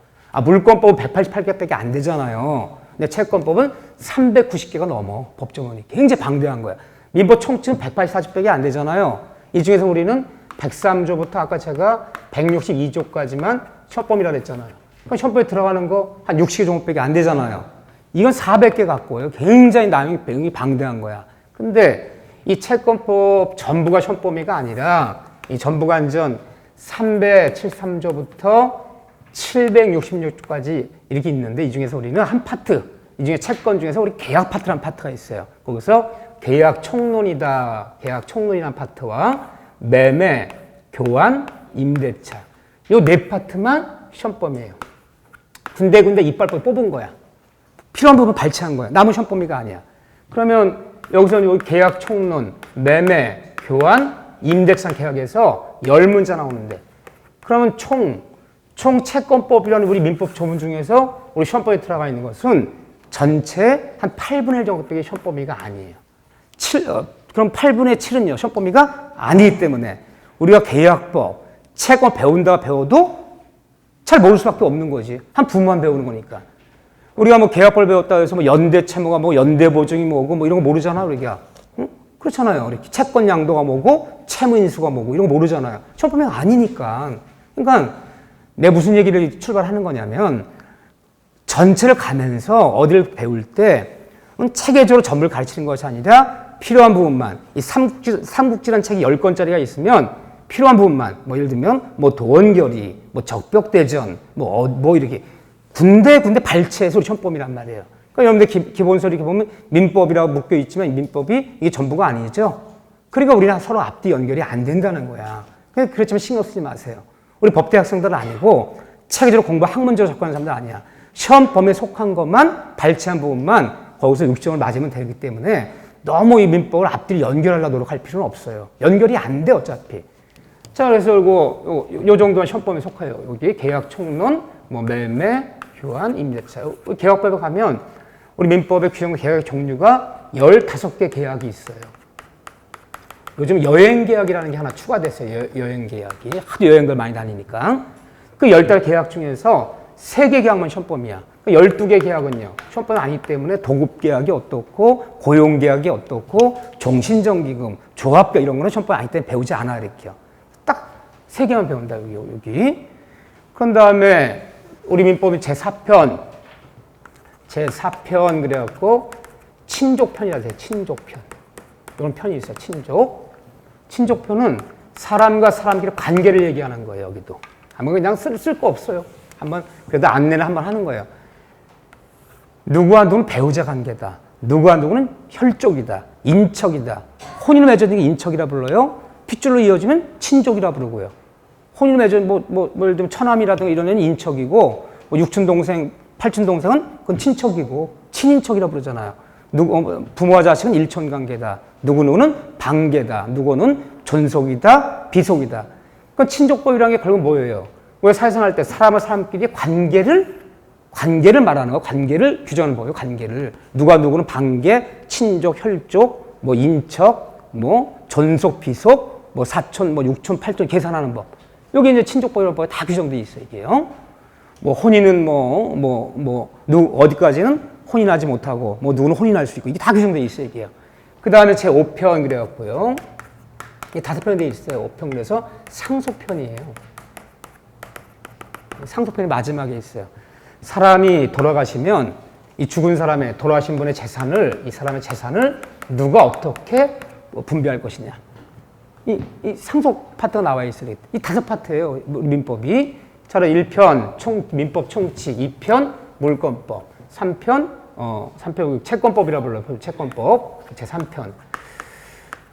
물권법은 188개밖에 안 되잖아요. 근데 채권법은 390개가 넘어, 법조문이. 굉장히 방대한 거야. 민법 총칙은 180개밖에 안 되잖아요. 이 중에서 우리는 103조부터 아까 제가 162조까지만 시험법이라 그랬잖아요. 그럼 시험법에 들어가는 거 한 60개 정도밖에 안 되잖아요. 이건 400개 가까워요. 굉장히 내용이 방대한 거야. 근데 이 채권법 전부가 시험범위가 아니라 이 전부가 완전 373조부터 766조까지 이렇게 있는데, 이 중에서 우리는 한 파트, 이 중에 채권 중에서 우리 계약 파트라는 파트가 있어요. 거기서 계약 총론이다, 계약 총론이라는 파트와 매매, 교환, 임대차, 이 네 파트만 시험범위예요. 군데군데 이빨 뽑은 거야. 필요한 부분 발췌한 거야. 남은 시험범위가 아니야. 그러면 여기서 여기 계약 총론, 매매, 교환, 임대차 계약에서 10문자 나오는데, 그러면 총 채권법이라는 우리 민법 조문 중에서 우리 시험법에 들어가 있는 것은 전체 한 8분의 1 정도밖에 시험범위가 아니에요. 그럼 8분의 7은요, 시험범위가 아니기 때문에 우리가 계약법, 채권 배운다 배워도 잘 모를 수밖에 없는 거지. 한 부분만 배우는 거니까. 우리가 뭐 계약법을 배웠다 해서 뭐 연대 채무가 뭐 연대 보증이 뭐고 뭐 이런 거 모르잖아, 우리가. 응? 그렇잖아요. 우리 채권 양도가 뭐고 채무 인수가 뭐고 이런 거 모르잖아요. 시험범위가 아니니까. 그러니까 내가 무슨 얘기를 출발하는 거냐면, 전체를 가면서 어디를 배울 때 체계적으로 전부를 가르치는 것이 아니라 필요한 부분만, 이 삼국지라는 책이 10권짜리가 있으면 필요한 부분만, 뭐 예를 들면 뭐 도원결의, 뭐 적벽대전, 뭐 이렇게 군데 발췌해서 우리 시험법이란 말이에요. 그러니까 여러분들 기본서 이렇게 보면 민법이라고 묶여 있지만 민법이 이게 전부가 아니죠. 그러니까 우리랑 서로 앞뒤 연결이 안 된다는 거야. 그렇지만 신경 쓰지 마세요. 우리 법대 학생들은 아니고 체계적으로 공부 학문적으로 접근하는 사람들 아니야. 시험 범위에 속한 것만 발췌한 부분만 거기서 60점을 맞으면 되기 때문에 너무 이 민법을 앞뒤를 연결하려고 노력할 필요는 없어요. 연결이 안 돼 어차피. 자, 그래서 요 정도만 시험 범위에 속해요. 여기 계약 총론, 뭐 매매, 교환, 임대차. 계약법에 가면 우리 민법의 규정 계약의 종류가 15개 계약이 있어요. 요즘 여행계약이라는 게 하나 추가됐어요. 여행계약이. 하도 여행을 많이 다니니까. 그 10달 계약 중에서 3개 계약만 시험범위야. 12개 계약은요. 시험범위 아니기 때문에 도급계약이 어떻고 고용계약이 어떻고 종신정기금, 조합계약 이런 거는 시험범위 아니기 때문에 배우지 않아 이렇게요. 딱 3개만 배운다 여기. 그런 다음에 우리 민법이 제4편 그래갖고 친족편이라 해요. 친족편. 이런 편이 있어요. 친족편은 사람과 사람끼리 관계를 얘기하는 거예요. 여기도. 한번 그냥 쓸 거 없어요. 한번 그래도 안내를 한번 하는 거예요. 누구와 누구는 배우자 관계다. 누구와 누구는 혈족이다. 인척이다. 혼인을 맺어진 게 인척이라 불러요. 핏줄로 이어지면 친족이라 부르고요. 혼인을 맺은 뭐 예를 들면 처남이라든가 이런 애는 인척이고 뭐 육촌동생, 팔촌동생은 그건 친척이고 친인척이라 부르잖아요. 부모와 자식은 일촌관계다. 누구는 방계다. 누구는 존속이다. 비속이다. 그러니까 친족법이라는 게 결국 뭐예요? 왜 사회생활 때 사람과 사람끼리 관계를 말하는 거, 관계를 규정하는 거예요. 관계를 누구는 방계, 친족, 혈족, 뭐 인척, 뭐 존속, 비속, 뭐 사촌, 뭐 육촌, 팔촌 계산하는 법. 여기 이제 친족법이라는 법에 다 규정돼 있어요. 이게요. 뭐 혼인은 어디까지는 혼인하지 못하고 뭐 누구는 혼인할 수 있고 이게 다 규정돼 있어요. 이게요. 그 다음에 제5편 그래갖고요. 이게 5편이 돼 있어요. 5편 그래서 상속편이에요. 상속편이 마지막에 있어요. 사람이 돌아가시면 이 죽은 사람의 돌아가신 분의 재산을 이 사람의 재산을 누가 어떻게 분배할 것이냐. 이 상속 파트가 나와 있어요. 이 5파트예요. 민법이. 자, 1편 민법 총칙, 2편 물권법, 3편 채권법이라 불러요. 채권법. 제3편.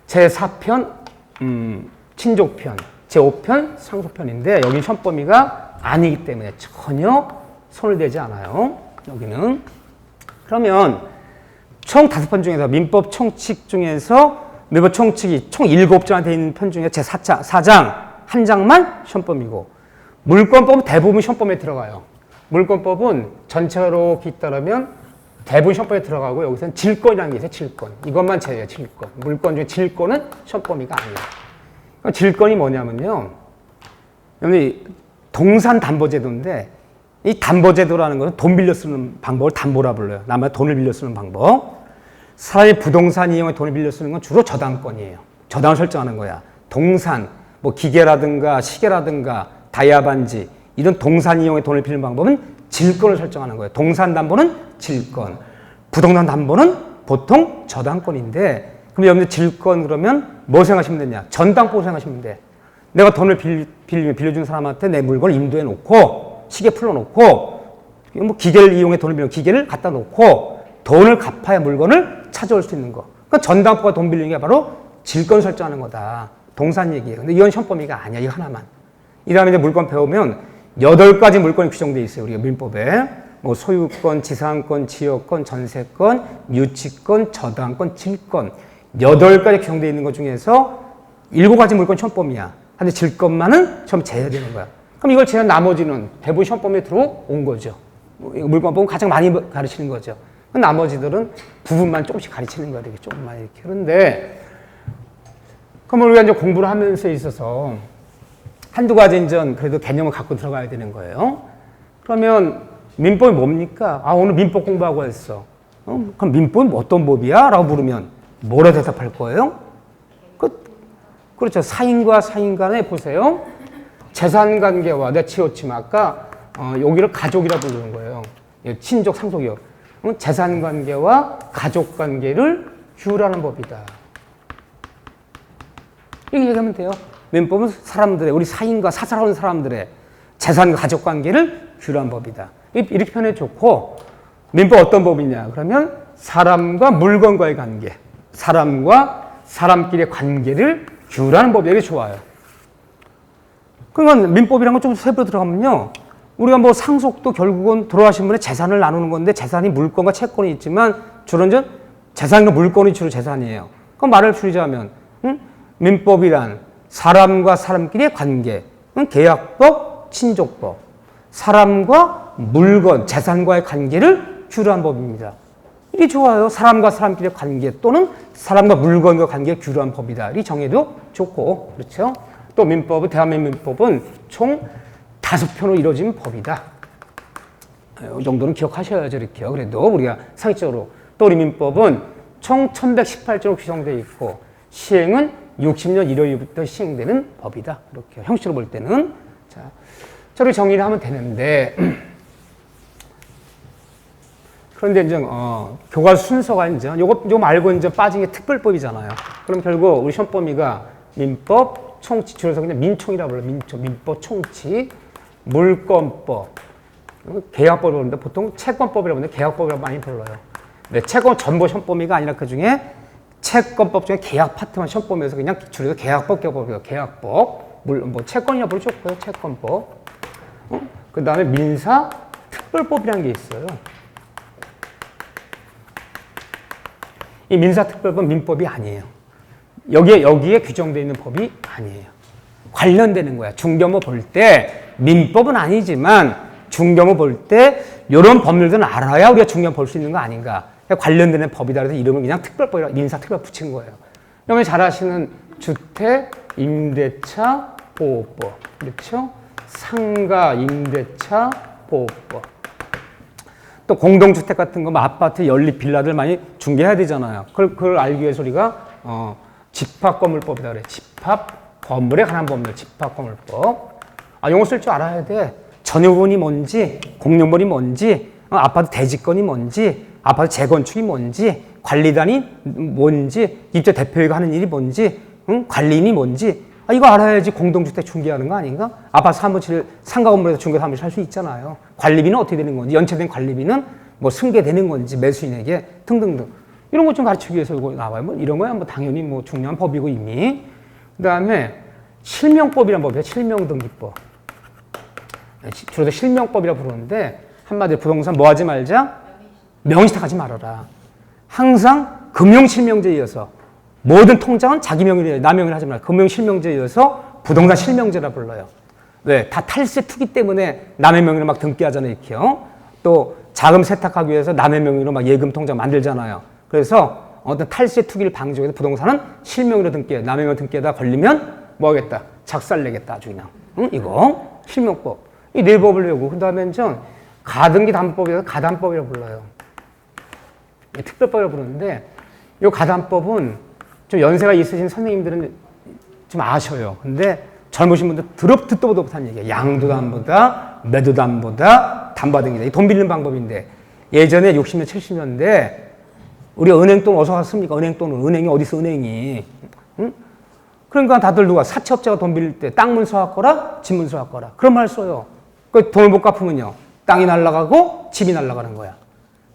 제4편 친족편. 제5편 상속편인데 여기는 시험 범위가 아니기 때문에 전혀 손을 대지 않아요. 여기는. 그러면 총 5편 중에서 민법 총칙 중에서 민법 총칙이 총 7장에 되어 있는 편 중에 제4장 한 장만 시험 범위고 물권법은 대부분 시험 범위에 들어가요. 물권법은 전체로 뒤따르면 대부분 시험 범위에 들어가고 여기서는 질권이라는 게 있어요. 질권. 이것만 제외해요. 질권. 물권 중에 질권은 시험 범위가 아니에요. 그러니까 질권이 뭐냐면요. 여기 동산담보제도인데 이 담보제도라는 것은 돈 빌려 쓰는 방법을 담보라 불러요. 남의 돈을 빌려 쓰는 방법. 사람이 부동산 이용해 돈을 빌려 쓰는 건 주로 저당권이에요. 저당을 설정하는 거야. 동산, 뭐 기계라든가 시계라든가 다이아 반지 이런 동산 이용해 돈을 빌리는 방법은 질권을 설정하는 거예요. 동산 담보는 질권, 부동산 담보는 보통 저당권인데 그럼 여러분들 질권 그러면 뭐 생각하시면 되냐? 전당포 생각하시면 돼. 내가 돈을 빌려준 사람한테 내 물건을 인도해 놓고 시계 풀어놓고 뭐 기계를 이용해 돈을 빌려 기계를 갖다 놓고 돈을 갚아야 물건을 찾아올 수 있는 거. 그러니까 전당포가 돈 빌리는 게 바로 질권 설정하는 거다. 동산 얘기예요. 근데 이건 시험 범위가 아니야. 이거 하나만. 이 다음에 이제 물권 배우면 8가지 물권이 규정되어 있어요. 우리가 민법에. 뭐 소유권, 지상권, 지역권, 전세권, 유치권, 저당권, 질권. 8가지 규정되어 있는 것 중에서 7가지 물권 시험 범위야. 근데 질권만은 시험 제외되는 거야. 그럼 이걸 제외한 나머지는 대부분 시험 범위에 들어온 거죠. 물권법은 가장 많이 가르치는 거죠. 나머지들은 부분만 조금씩 가르치는 거야. 이렇게 조금만 이렇게. 그런데 그럼 우리가 이제 공부를 하면서 있어서 한두 가지 이제 그래도 개념을 갖고 들어가야 되는 거예요. 그러면 민법이 뭡니까? 아, 오늘 민법 공부하고 했어. 그럼 민법은 어떤 법이야? 라고 물으면 뭐라 대답할 거예요? 그렇죠. 사인과 사인 간에 보세요. 재산관계와 내 치우침 아까 여기를 가족이라 부르는 거예요. 친족, 상속이요. 재산관계와 가족관계를 규율하는 법이다. 이렇게 얘기하면 돼요. 민법은 사람들의, 우리 사인과 사살하는 사람들의 재산과 가족관계를 규율하는 법이다. 이렇게 표현해 좋고, 민법 어떤 법이냐? 그러면 사람과 물건과의 관계, 사람과 사람끼리의 관계를 규율하는 법이 되게 좋아요. 그러니까 민법이라는 건 좀 세부로 들어가면요. 우리가 뭐 상속도 결국은 돌아가신 분의 재산을 나누는 건데 재산이 물건과 채권이 있지만 주로 이제 재산과 물건이 주로 재산이에요. 그럼 말을 줄이자면 민법이란 사람과 사람끼리의 관계, 계약법, 친족법, 사람과 물건, 재산과의 관계를 규율한 법입니다. 이게 좋아요. 사람과 사람끼리의 관계 또는 사람과 물건과 관계를 규율한 법이다. 이 정의도 좋고, 그렇죠? 또 민법은, 대한민국 민법은 총 5편으로 이루어진 법이다. 이 정도는 기억하셔야죠, 이렇게요. 그래도 우리가 상식적으로. 또 우리 민법은 총 1118조로 규정되어 있고, 시행은 60년 1월 1일부터 시행되는 법이다. 이렇게 형식으로 볼 때는. 자, 저렇게 정리를 하면 되는데, 그런데 이제, 교과 순서가 이제, 요거 말고 이제 빠진 게 특별법이잖아요. 그럼 결국 우리 시험 범위가 민법, 총치, 줄여서 그냥 민총이라고 불러요. 민법, 총치, 물권법, 계약법이라고 부르는데 보통 채권법이라고 부르는데 계약법이라고 많이 불러요. 네, 채권 전부 시험 범위가 아니라 그 중에 채권법 중에 계약 파트만 시험 범위에서 그냥 줄여서 계약법, 계약법, 뭐 채권이라고 부르죠. 채권법. 그 다음에 민사 특별법이라는 게 있어요. 이 민사특별법은 민법이 아니에요. 여기에 규정되어 있는 법이 아니에요. 관련되는 거야. 중경을 볼 때 민법은 아니지만 중경을 볼 때 이런 법률들은 알아야 우리가 중경 볼 수 있는 거 아닌가. 관련되는 법이다. 그래서 이름을 그냥 특별법이라 민사특별법 붙인 거예요. 여러분이 잘 아시는 주택, 임대차, 보호법. 그렇죠? 상가, 임대차, 보호법. 또 공동주택 같은 거, 뭐 아파트, 연립, 빌라들 많이 중개해야 되잖아요. 그걸 알기 위해서 우리가 집합건물법이다 그래. 집합 건물에 관한 법률, 집합건물법. 용어 쓸 줄 알아야 돼. 전유분이 뭔지, 공용물이 뭔지, 아파트 대지권이 뭔지, 아파트 재건축이 뭔지, 관리단이 뭔지, 입주 대표회가 하는 일이 뭔지, 관리인이 뭔지. 이거 알아야지 공동주택 중개하는 거 아닌가? 아파트 사무실, 상가 건물에서 중개 사무실 할 수 있잖아요. 관리비는 어떻게 되는 건지, 연체된 관리비는 뭐 승계되는 건지, 매수인에게 등등등. 이런 것 좀 가르치기 위해서 이거 나와요. 뭐 이런 거야 뭐 당연히 뭐 중요한 법이고 이미. 그 다음에 실명법이라는 법이에요. 실명등기법. 주로 실명법이라고 부르는데 한마디로 부동산 뭐 하지 말자? 명의시탁하지 말아라. 항상 금융실명제에 이어서 모든 통장은 자기 명의로 남명의로 하지 말아라. 금융실명제에 이어서 부동산 실명제라 불러요. 왜? 다 탈세 투기 때문에 남의 명의로 막 등기하잖아요. 이렇게요. 또 자금 세탁하기 위해서 남의 명의로 막 예금 통장 만들잖아요. 그래서 어떤 탈세 투기를 방지하기 위해서 부동산은 실명의로 등기해. 남의 명의로 등기하다 걸리면 뭐 하겠다? 작살내겠다. 아주 그냥. 이거 실명법. 이 네 법을 외우고 그 다음에 전 가등기 담법이라서 가담법이라고 불러요. 특별법이라고 부르는데 이 가담법은 좀 연세가 있으신 선생님들은 좀 아셔요. 근데 젊으신 분들 듣도 보도 못한 얘기예요. 양도담보다 매도담보다 담보등기다. 돈 빌리는 방법인데 예전에 60년 70년대 우리 은행돈 어디서 갔습니까? 은행돈은 은행이 어디서 은행이? 응? 그러니까 다들 누가 사채업자가 돈 빌릴 때 땅 문서 갖거라, 집 문서 갖거라. 그런 말 써요. 그 돈을 못 갚으면요. 땅이 날아가고 집이 날아가는 거야.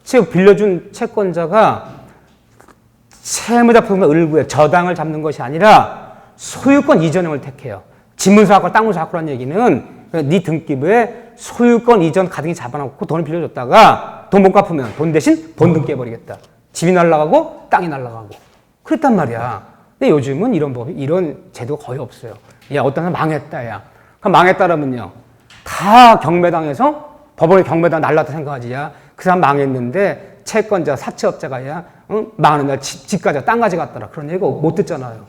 즉 빌려준 채권자가 채무자 부동산 을구에 저당을 잡는 것이 아니라 소유권 이전형을 택해요. 집 문서 갖고 땅 문서 갖고라는 얘기는 네 등기부에 소유권 이전 가등기 잡아놓고 돈을 빌려줬다가 돈 못 갚으면 돈 대신 본등 깨버리겠다. 집이 날아가고 땅이 날아가고 그랬단 말이야. 근데 요즘은 이런 제도가 거의 없어요. 야, 어떤 사람 망했다, 야. 그럼 망했다라면요. 다 경매당해서 법원에 경매당 날랐다 생각하지, 야. 그 사람 망했는데 채권자, 사채업자가, 야, 망하는 날 집 가져, 땅 가져갔더라. 그런 얘기 못 듣잖아요.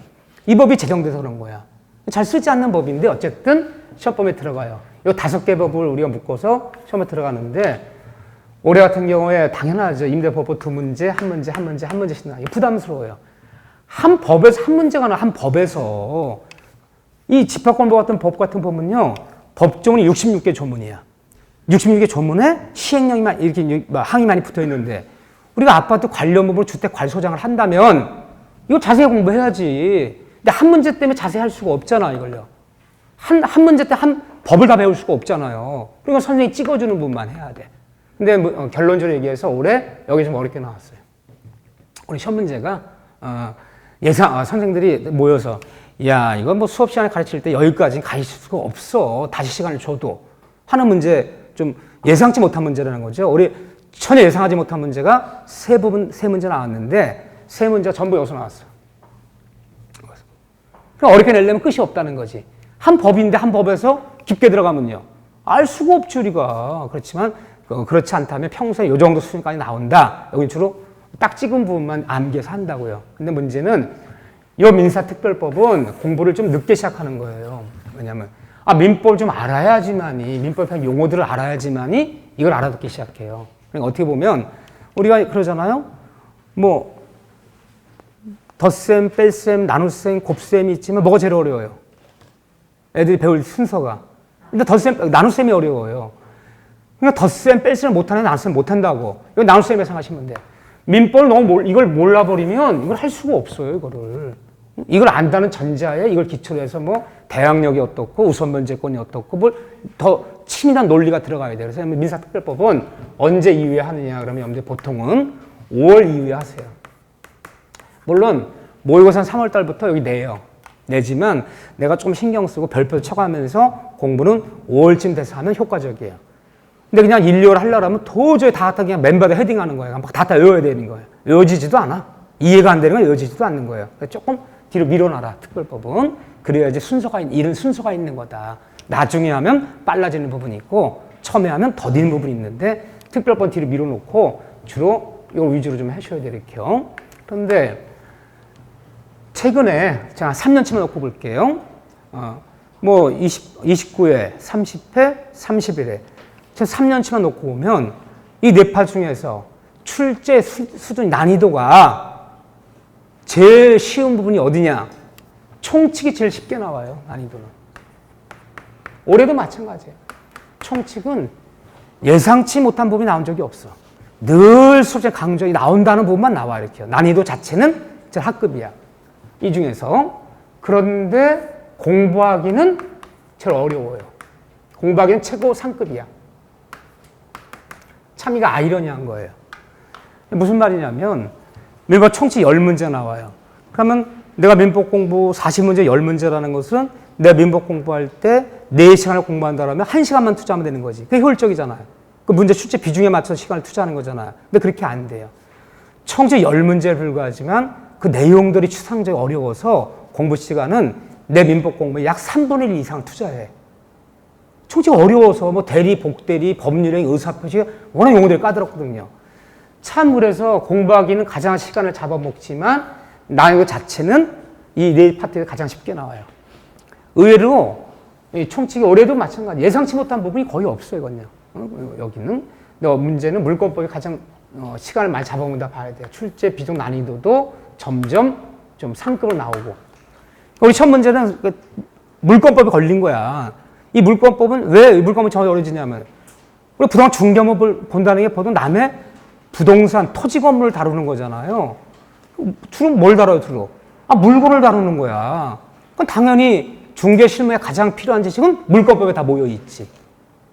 이 법이 제정돼서 그런 거야. 잘 쓰지 않는 법인데 어쨌든 시험범위에 들어가요. 이 5개 법을 우리가 묶어서 시험에 들어가는데 올해 같은 경우에 당연하죠. 임대법부 2문제, 1문제씩 나와요. 부담스러워요. 한 법에서 한 문제가 나와. 한 법에서 이 집합권법 같은 법 같은 법은요. 법조문이 66개 조문이야. 66개 조문에 시행령이 이렇게 항이 많이 붙어 있는데 우리가 아파트 관련 부분을 주택 관리소장을 한다면 이거 자세히 공부해야지. 근데 한 문제 때문에 자세히 할 수가 없잖아, 이걸요. 한 문제 때 한 법을 다 배울 수가 없잖아요. 그러니까 선생님이 찍어주는 부분만 해야 돼. 근데 뭐, 결론적으로 얘기해서 올해 여기 좀 어렵게 나왔어요. 우리 시험 문제가 선생들이 모여서 야, 이거 뭐 수업 시간에 가르칠 때 여기까지는 가르칠 수가 없어. 다시 시간을 줘도 하는 문제 좀 예상치 못한 문제라는 거죠. 우리 전혀 예상하지 못한 문제가 세 문제 나왔는데 세 문제가 전부 여기서 나왔어. 그럼 어렵게 내려면 끝이 없다는 거지. 한 법인데 한 법에서 깊게 들어가면요. 알 수가 없죠, 우리가. 그렇지만 그렇지 않다면 평소에 이 정도 수준까지 나온다. 여기 주로 딱 찍은 부분만 암기해서 한다고요. 근데 문제는 이 민사특별법은 공부를 좀 늦게 시작하는 거예요. 왜냐면 민법을 좀 알아야지만이 민법의 용어들을 알아야지만이 이걸 알아듣기 시작해요. 그러니까 어떻게 보면 우리가 그러잖아요. 뭐 덧셈, 뺄셈, 나눗셈, 곱셈이 있지만 뭐가 제일 어려워요? 애들이 배울 순서가. 근데 덧셈, 나눗셈이 어려워요. 그러니까 덧셈, 뺄셈을 못하는 나눗셈 못한다고. 이거 나눗셈에 생각하시면 돼. 민법을 너무 이걸 몰라버리면 이걸 할 수가 없어요, 이거를. 이걸 안다는 전제하에 이걸 기초로 해서 뭐 대항력이 어떻고 우선변제권이 어떻고 뭘 더 치밀한 논리가 들어가야 돼요. 그래서 민사특별법은 언제 이후에 하느냐 그러면 여러분들 보통은 5월 이후에 하세요. 물론 모의고사 3월 달부터 여기 내요. 내지만 내가 좀 신경 쓰고 별표 쳐가면서 공부는 5월쯤 돼서 하면 효과적이에요. 근데 그냥 1, 2월 하려고 하면 도저히 다 그냥 맨바닥 헤딩하는 거예요. 다 외워야 되는 거예요. 외워지지도 않아. 이해가 안 되는 건 외워지지도 않는 거예요. 조금 뒤로 밀어놔라, 특별법은. 그래야지 이런 순서가 있는 거다. 나중에 하면 빨라지는 부분이 있고 처음에 하면 더디는 부분이 있는데 특별법 뒤로 밀어놓고 주로 이걸 위주로 좀 하셔야 되겠죠. 그런데 최근에 제가 3년치만 놓고 볼게요. 뭐 29회, 30회, 31회. 제가 3년치만 놓고 보면 이 네 파 중에서 출제 수준 난이도가 제일 쉬운 부분이 어디냐? 총칙이 제일 쉽게 나와요, 난이도는. 올해도 마찬가지예요. 총칙은 예상치 못한 부분이 나온 적이 없어. 늘 수제 강조이 나온다는 부분만 나와, 이렇게. 난이도 자체는 제일 학급이야. 이 중에서. 그런데 공부하기는 제일 어려워요. 공부하기는 최고 상급이야. 참 이거 아이러니한 거예요. 무슨 말이냐면 민법 총칙 10문제 나와요. 그러면 내가 민법 공부 40문제 10문제라는 것은 내가 민법 공부할 때 4시간을 공부한다면 1시간만 투자하면 되는 거지. 그게 효율적이잖아요. 그 문제 출제 비중에 맞춰서 시간을 투자하는 거잖아요. 근데 그렇게 안 돼요. 총칙 10문제에 불과하지만 그 내용들이 추상적으로 어려워서 공부 시간은 내 민법 공부에 약 3분의 1 이상 투자해. 총칙 어려워서 뭐 대리, 복대리, 법률행, 의사표시 워낙 용어들이 까다롭거든요. 참 그래서 공부하기는 가장 시간을 잡아먹지만 난이도 자체는 이 네 파트가 가장 쉽게 나와요. 의외로 이 총칙이 올해도 마찬가지. 예상치 못한 부분이 거의 없어요, 이건요. 여기는. 근데 문제는 물권법이 가장 시간을 많이 잡아먹는다 봐야 돼요. 출제 비중 난이도도 점점 좀 상급으로 나오고. 우리 첫 문제는 물권법이 걸린 거야. 이 물권법은 왜 물권법이 저 어려지냐면 우리 부동산 중개업을 본다는 게 보통 남의 부동산, 토지 건물을 다루는 거잖아요. 주로 뭘 다뤄요, 주로? 물건을 다루는 거야. 그럼 당연히 중개 실무에 가장 필요한 지식은 물권법에 다 모여 있지.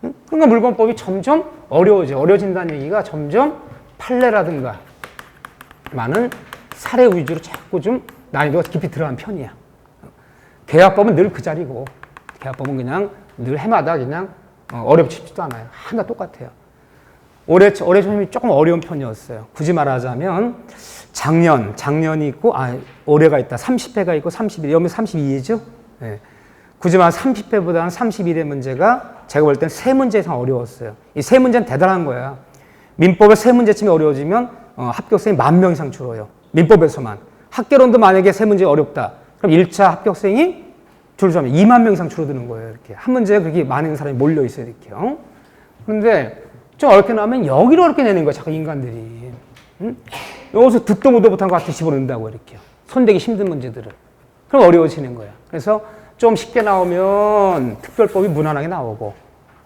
그러니까 물권법이 점점 어려워진다는 얘기가 점점 판례라든가 많은 사례 위주로 자꾸 좀 난이도가 깊이 들어간 편이야. 계약법은 늘 그 자리고, 계약법은 그냥 늘 해마다 그냥 어렵지도 않아요. 하나 똑같아요. 올해 시험이 조금 어려운 편이었어요. 굳이 말하자면 작년이 있고 올해가 있다. 30회가 있고 31회, 여기 32회죠. 네. 굳이 말하면 30회보다는 31회 문제가 제가 볼 땐 3문제 이상 어려웠어요. 이 3문제는 대단한 거야. 민법에 3문제쯤이 어려워지면 합격생이 10,000명 이상 줄어요. 민법에서만. 학개론도 만약에 3문제 어렵다. 그럼 1차 합격생이 줄어들면 20,000명 이상 줄어드는 거예요. 이렇게. 한 문제에 그렇게 많은 사람이 몰려있어요. 이렇게요. 그런데 좀 어렵게 나오면 여기로 어렵게 내는 거야. 자꾸 인간들이. 응? 여기서 듣도 보도 못한 것 같아 집어넣는다고 이렇게. 손대기 힘든 문제들을. 그럼 어려워지는 거야. 그래서 좀 쉽게 나오면 특별법이 무난하게 나오고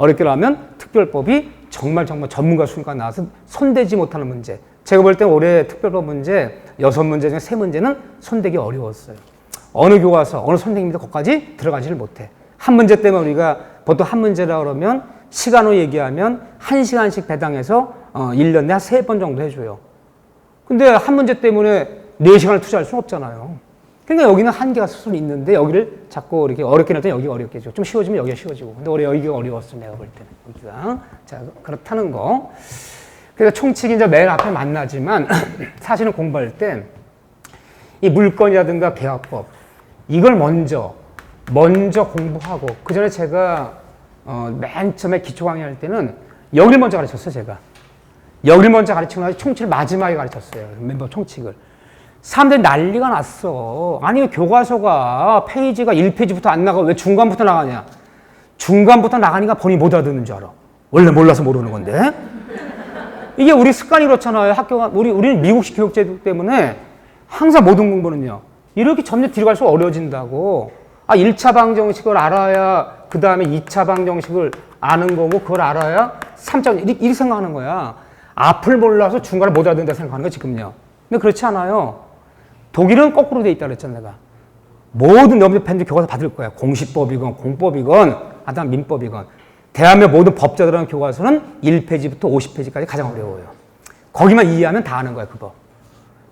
어렵게 하면 특별법이 정말 전문가 수가 나와서 손대지 못하는 문제. 제가 볼 때 올해 특별법 문제 6문제 중에 3문제는 손대기 어려웠어요. 어느 교과서, 어느 선생님도 거기까지 들어가지를 못해. 한 문제 때문에 우리가 보통 한 문제라 그러면 시간으로 얘기하면 1시간씩 배당해서 1년에 한 3번 정도 해줘요. 근데 한 문제 때문에 4시간을 투자할 수는 없잖아요. 그러니까 여기는 한계가 스스로 있는데 여기를 자꾸 이렇게 어렵게 낼 때 여기가 어렵게 줘. 좀 쉬워지면 여기가 쉬워지고. 근데 올해 여기가 어려웠어, 내가 볼 때는. 여기가. 자, 그렇다는 거. 그래서 총칙이 이제 맨 앞에 만나지만 사실은 공부할 때 이 물권이라든가 계약법 이걸 먼저 공부하고 그 전에 제가 맨 처음에 기초 강의할 때는 여기를 먼저 가르쳤어요, 제가. 여기를 먼저 가르치고 나서 총칙을 마지막에 가르쳤어요. 멤버 총칙을. 사람들이 난리가 났어. 아니, 교과서가 페이지가 1페이지부터 안 나가. 왜 중간부터 나가냐? 중간부터 나가니까 본인이 못 알아듣는 줄 알아. 원래 몰라서 모르는 건데. 이게 우리 습관이 그렇잖아요. 학교가, 우리는 미국식 교육제도 때문에 항상 모든 공부는요. 이렇게 점점 뒤로 갈수록 어려워진다고. 1차 방정식을 알아야 그 다음에 2차 방정식을 아는 거고 그걸 알아야 3차, 이렇게 생각하는 거야. 앞을 몰라서 중간을 못 알아듣는다 생각하는 거야, 지금요. 근데 그렇지 않아요. 독일은 거꾸로 돼 있다 그랬잖아, 내가. 모든 여러분들 팬들 교과서 받을 거야. 공시법이건 공법이건 하여튼 민법이건. 대한민국 모든 법자들은 교과서는 1페이지부터 50페이지까지 가장 어려워요. 거기만 이해하면 다 아는 거야, 그거.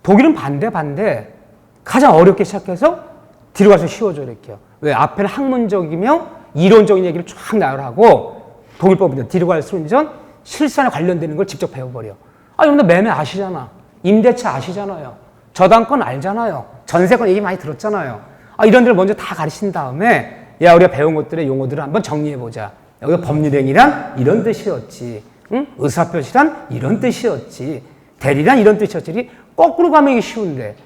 독일은 반대. 가장 어렵게 시작해서 뒤로 가서 쉬워져, 이렇게요. 왜? 앞에는 학문적이며 이론적인 얘기를 쫙 나열하고 독일법은 뒤로 갈수록 이제 실산에 관련되는 걸 직접 배워버려. 여러분들 매매 아시잖아. 임대차 아시잖아요. 저당권 알잖아요. 전세권 얘기 많이 들었잖아요. 이런 데를 먼저 다 가르친 다음에 야, 우리가 배운 것들의 용어들을 한번 정리해보자. 여기서 법률행위란 이런 뜻이었지. 응? 의사표시란 이런 뜻이었지. 대리란 이런 뜻이었지. 거꾸로 가면 이게 쉬운데.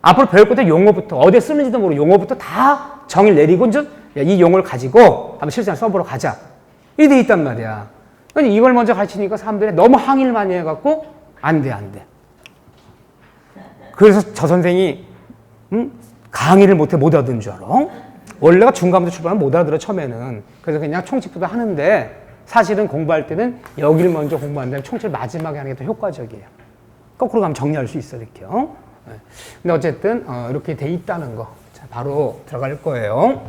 앞으로 배울 것들 용어부터 어디에 쓰는지도 모르고 용어부터 다 정의를 내리고 이제 이 용어를 가지고 한번 실생활 써보러 가자. 이게 돼 있단 말이야. 그러니까 이걸 먼저 가르치니까 사람들이 너무 항의를 많이 해갖고 안 돼. 그래서 저 선생이 강의를 못 알아듣는 줄 알아. 원래가 중간부터 출발하면 못 알아들어, 처음에는. 그래서 그냥 총칙부터 하는데 사실은 공부할 때는 여기를 먼저 공부한 다음에 총칙을 마지막에 하는 게 더 효과적이에요. 거꾸로 가면 정리할 수 있어, 이렇게요. 근데 어쨌든 이렇게 돼 있다는 거. 자, 바로 들어갈 거예요.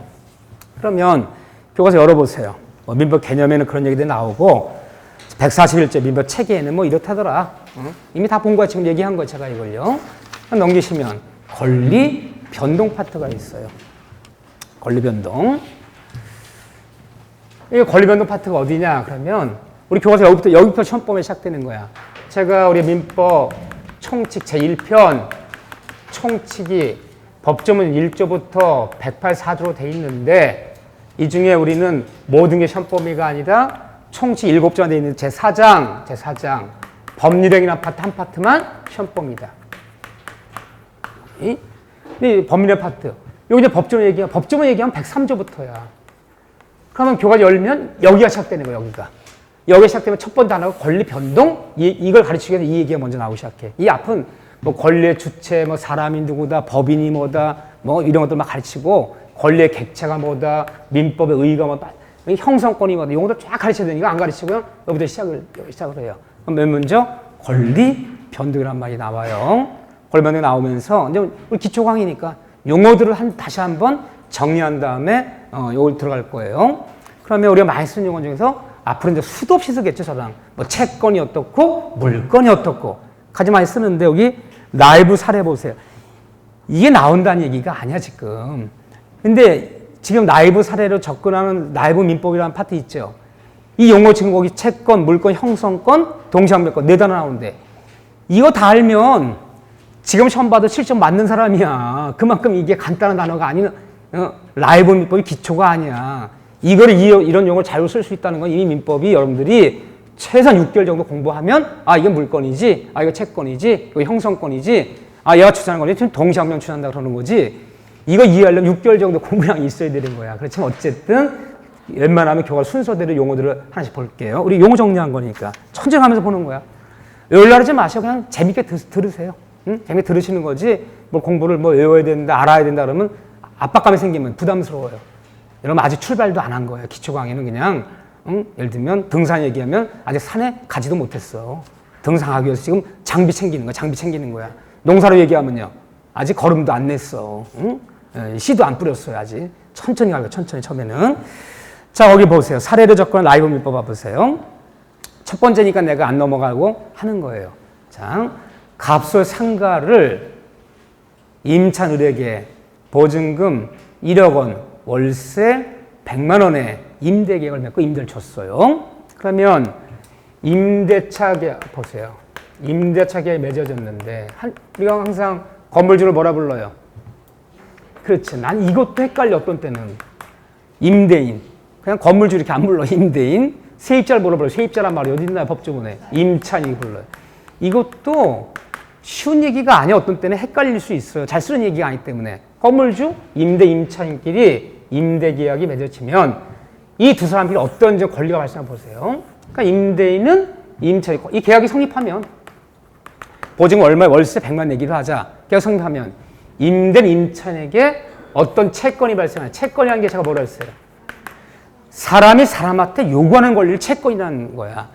그러면 교과서 열어보세요. 민법 개념에는 그런 얘기들이 나오고 141조 민법 체계에는 뭐 이렇다더라. 이미 다 본 거야. 지금 얘기한 거 제가 이걸요. 넘기시면 권리 변동 파트가 있어요. 권리 변동. 이 권리 변동 파트가 어디냐? 그러면 우리 교과서 여기부터 시험범위 시작되는 거야. 제가 우리 민법 총칙 제1편 총칙이 법조문 1조부터 184조로 돼 있는데 이 중에 우리는 모든 게 시험범위가 아니라 총칙 7조가 돼 있는 제4장 법률행위란 파트 한 파트만 시험범위다. 이 법률의 파트. 여기 이제 법조문 얘기하면 103조부터야. 그러면 교과서 열면 여기가 시작되는 거야, 여기가 시작되면 첫 번째 단어가 권리 변동? 이걸 가르치기 위해서 이 얘기가 먼저 나오기 시작해. 이 앞은 뭐 권리의 주체, 뭐 사람이 누구다, 법인이 뭐다, 뭐 이런 것들 막 가르치고, 권리의 객체가 뭐다, 민법의 의의가 뭐다, 형성권이 뭐다, 이런 것들 쫙 가르쳐야 되니까 안 가르치고요. 여기부터 시작을 해요. 그럼 맨 먼저 권리 변동이란 말이 나와요. 권리 변동이 나오면서, 이제 우리 기초 강의니까 용어들을 다시 한번 정리한 다음에, 요걸 들어갈 거예요. 그러면 우리가 많이 쓰는 용어 중에서 앞으로 이제 수도 없이 쓰겠죠, 저랑. 뭐 채권이 어떻고, 물건이 어떻고. 가지 많이 쓰는데, 여기 라이브 사례 보세요. 이게 나온다는 얘기가 아니야, 지금. 근데 지금 라이브 사례로 접근하는 라이브 민법이라는 파트 있죠. 이 용어 지금 거기 채권, 물건, 형성권, 동시항변권 4단어 나오는데, 이거 다 알면 지금 시험 봐도 실전 맞는 사람이야. 그만큼 이게 간단한 단어가 아니면, 라이브 민법이 기초가 아니야. 이런 용어를 잘 쓸 수 있다는 건 이미 민법이 여러분들이 최소한 6개월 정도 공부하면 이게 물건이지, 이거 채권이지, 이거 형성권이지, 얘가 추산하는 거지, 지금 동시항변 추산한다 그러는 거지. 이거 이해하려면 6개월 정도 공부량이 있어야 되는 거야. 그렇지만 어쨌든 웬만하면 교과 순서대로 용어들을 하나씩 볼게요. 우리 용어 정리한 거니까 천천히 가면서 보는 거야. 열나르지 마시고 그냥 재밌게 들으세요. 응? 재밌게 들으시는 거지. 뭐 공부를 뭐 외워야 된다, 알아야 된다 그러면 압박감이 생기면 부담스러워요. 여러분 아직 출발도 안 한 거예요. 기초 강의는 그냥 응? 예를 들면 등산 얘기하면 아직 산에 가지도 못했어. 등산하기 위해서 지금 장비 챙기는 거야. 장비 챙기는 거야. 농사로 얘기하면요. 아직 걸음도 안 냈어. 응? 씨도 안 뿌렸어요. 아직. 천천히 가요. 천천히 처음에는. 자, 거기 보세요. 사례를 접근한 라이브 민법 봐보세요. 첫 번째니까 내가 안 넘어가고 하는 거예요. 자, 갑솔 상가를 임차인에게 보증금 1억 원, 월세 100만 원에 임대계약을 맺고 임대를 줬어요. 그러면 임대차 계약 보세요. 임대차 계약이 맺어졌는데 우리가 항상 건물주를 뭐라 불러요? 그렇지. 난 이것도 헷갈려. 어떤 때는 임대인. 그냥 건물주 이렇게 안 불러. 임대인. 세입자를 뭐라 불러? 세입자란 말이 어디 있나요? 법조문에. 임차인이 불러요. 이것도 쉬운 얘기가 아니야. 어떤 때는 헷갈릴 수 있어요. 잘 쓰는 얘기가 아니기 때문에. 건물주, 임대, 임차인끼리 임대 계약이 맺어지면 이 두 사람끼리 어떤 권리가 발생하나 보세요. 그러니까 임대인은 임차인, 이 계약이 성립하면 보증금 얼마에 월세 100만 내기로 하자. 계약 성립하면 임대인 임차인에게 어떤 채권이 발생하냐. 채권이라는 게 제가 뭐라 했어요? 사람이 사람한테 요구하는 권리를 채권이라는 거야.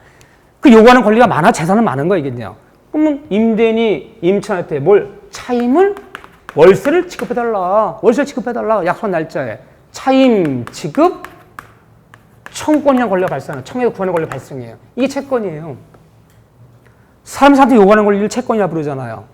그 요구하는 권리가 많아 재산은 많은 거이겠네요. 그러면 임대인이 임차인한테 뭘 차임을 월세를 지급해달라. 월세를 지급해달라. 약속한 날짜에 차임 지급 청권이라는 권리가 발생해요. 청에서 구하는 권리가 발생해요. 이게 채권이에요. 사람한테 요구하는 권리를 채권이라 부르잖아요.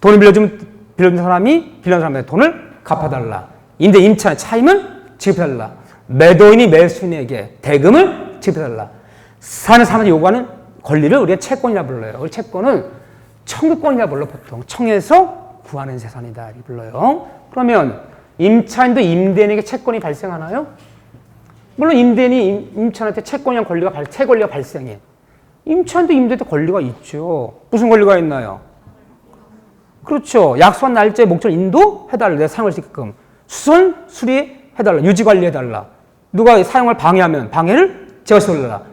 돈을 빌려준 사람이 빌려준 사람한테 돈을 갚아달라. 임대 임차인 차임을 지급해달라. 매도인이 매수인에게 대금을 지급해달라. 사람한테 요구하는 권리를 우리가 채권이라 불러요. 우리 채권은 청구권이라 불러 보통. 청에서 구하는 재산이다 이렇게 불러요. 그러면 임차인도 임대인에게 채권이 발생하나요? 물론 임대인이 임차인한테 채권이란 권리가 채권리가 발생해. 임차인도 임대인한테 권리가 있죠. 무슨 권리가 있나요? 그렇죠. 약속한 날짜에 목적을 인도해달라. 내가 사용할 수 있게끔. 수선, 수리해달라. 유지관리해달라. 누가 사용을 방해하면 방해를 제거시켜달라.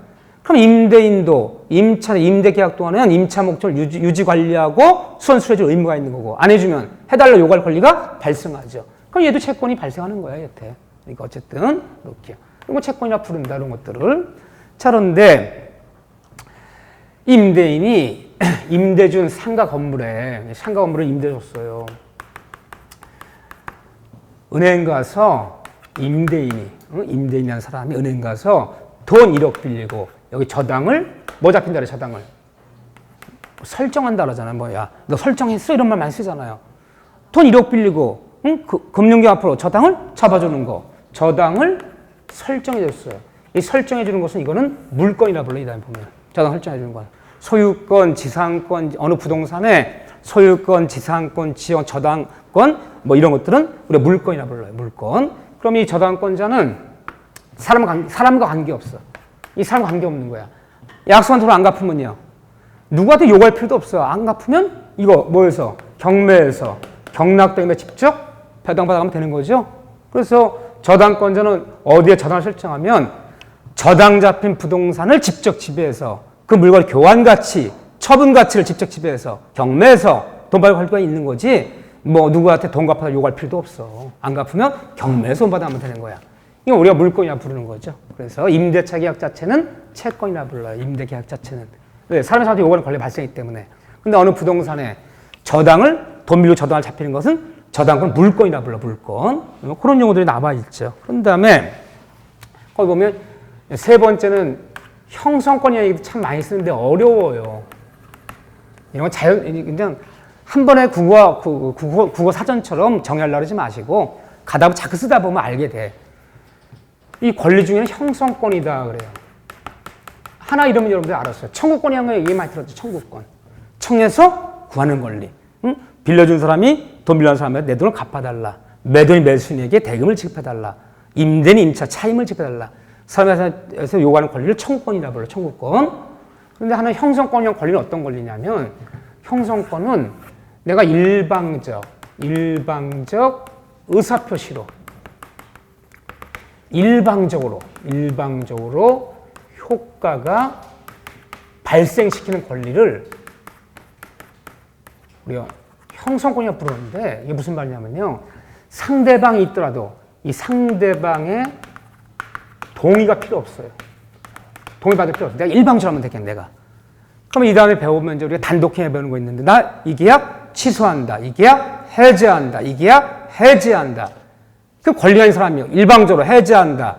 그럼 임대인도 임차인의 임대계약 동안에는 임차 목적을 유지관리하고 수선, 수리해줄 의무가 있는 거고 안 해주면 해달라 요구할 권리가 발생하죠. 그럼 얘도 채권이 발생하는 거야, 여태. 그러니까 어쨌든 이렇게. 이거 채권이라 부른다, 이런 것들을. 자, 그런데 임대인이 임대준 상가 건물을 임대 줬어요. 은행 가서 임대인이라는 사람이 은행 가서 돈 1억 빌리고 여기 저당을 뭐 잡힌다 그래, 저당을 설정한다 그러잖아요. 뭐야, 너 설정했어? 이런 말 많이 쓰잖아요. 돈 1억 빌리고 금융기관 앞으로 저당을 잡아주는 거, 저당을 설정해 줬어요. 이 설정해 주는 것은 이거는 물건이라 불러. 이 다음에 보면 저당 설정해 주는 건 소유권, 지상권, 어느 부동산에 소유권, 지상권, 지역, 저당권 뭐 이런 것들은 우리가 물건이라 불러요. 물건. 그럼 이 저당권자는 사람과 관계없어. 이 사람과 관계없는 거야. 약속한 돈을 안 갚으면요. 누구한테 요구할 필요도 없어요. 안 갚으면 이거 뭐에서? 경매에서 경락대금에 직접 배당받아가면 되는 거죠. 그래서 저당권자는 어디에 저당을 설정하면 저당 잡힌 부동산을 직접 지배해서 그 물건 교환 가치, 처분 가치를 직접 지배해서 경매에서 돈 받을 권리가 있는 거지. 뭐 누구한테 돈 갚아서 요구할 필요도 없어. 안 갚으면 경매에서 돈 받아가면 되는 거야. 이거 우리가 물건이라 부르는 거죠. 그래서 임대차 계약 자체는 채권이라 불러요. 임대 계약 자체는. 왜? 사람한테 요구하는 권리 발생이기 때문에. 근데 어느 부동산에 돈 빌리고 저당을 잡히는 것은 저당권 물건이라 불러, 물건. 그런 용어들이 남아 있죠. 그런 다음에 거기 보면 세 번째는 형성권이라는 얘기 참 많이 쓰는데 어려워요. 이런 건 그냥 한 번에 국어 사전처럼 정의하려고 하지 마시고 가다 보면 자꾸 쓰다 보면 알게 돼. 이 권리 중에는 형성권이다 그래요. 하나 이러면 여러분들 알았어요. 청구권이라는 거 얘기 많이 들었죠. 청구권. 청에서 구하는 권리. 응? 빌려준 사람이 돈 빌려준 사람한테 내 돈을 갚아달라. 매도인 매수인에게 대금을 지급해달라. 임대인 임차 차임을 지급해달라. 사람에서 요구하는 권리를 청구권이라 불러요. 청구권. 그런데 하나 형성권이란 권리는 어떤 권리냐면 형성권은 내가 일방적 의사표시로 일방적으로 효과가 발생시키는 권리를 우리가 형성권이라고 부르는데 이게 무슨 말이냐면요. 상대방이 있더라도 이 상대방의 동의가 필요 없어요. 동의받을 필요 없어. 내가 일방적으로 하면 되겠네, 내가. 그럼 이 다음에 배우면 이제 우리가 단독행위 배우는 거 있는데, 나 이 계약 취소한다. 이 계약 해제한다. 이 계약 해제한다. 그 권리 가진 사람이 일방적으로 해제한다.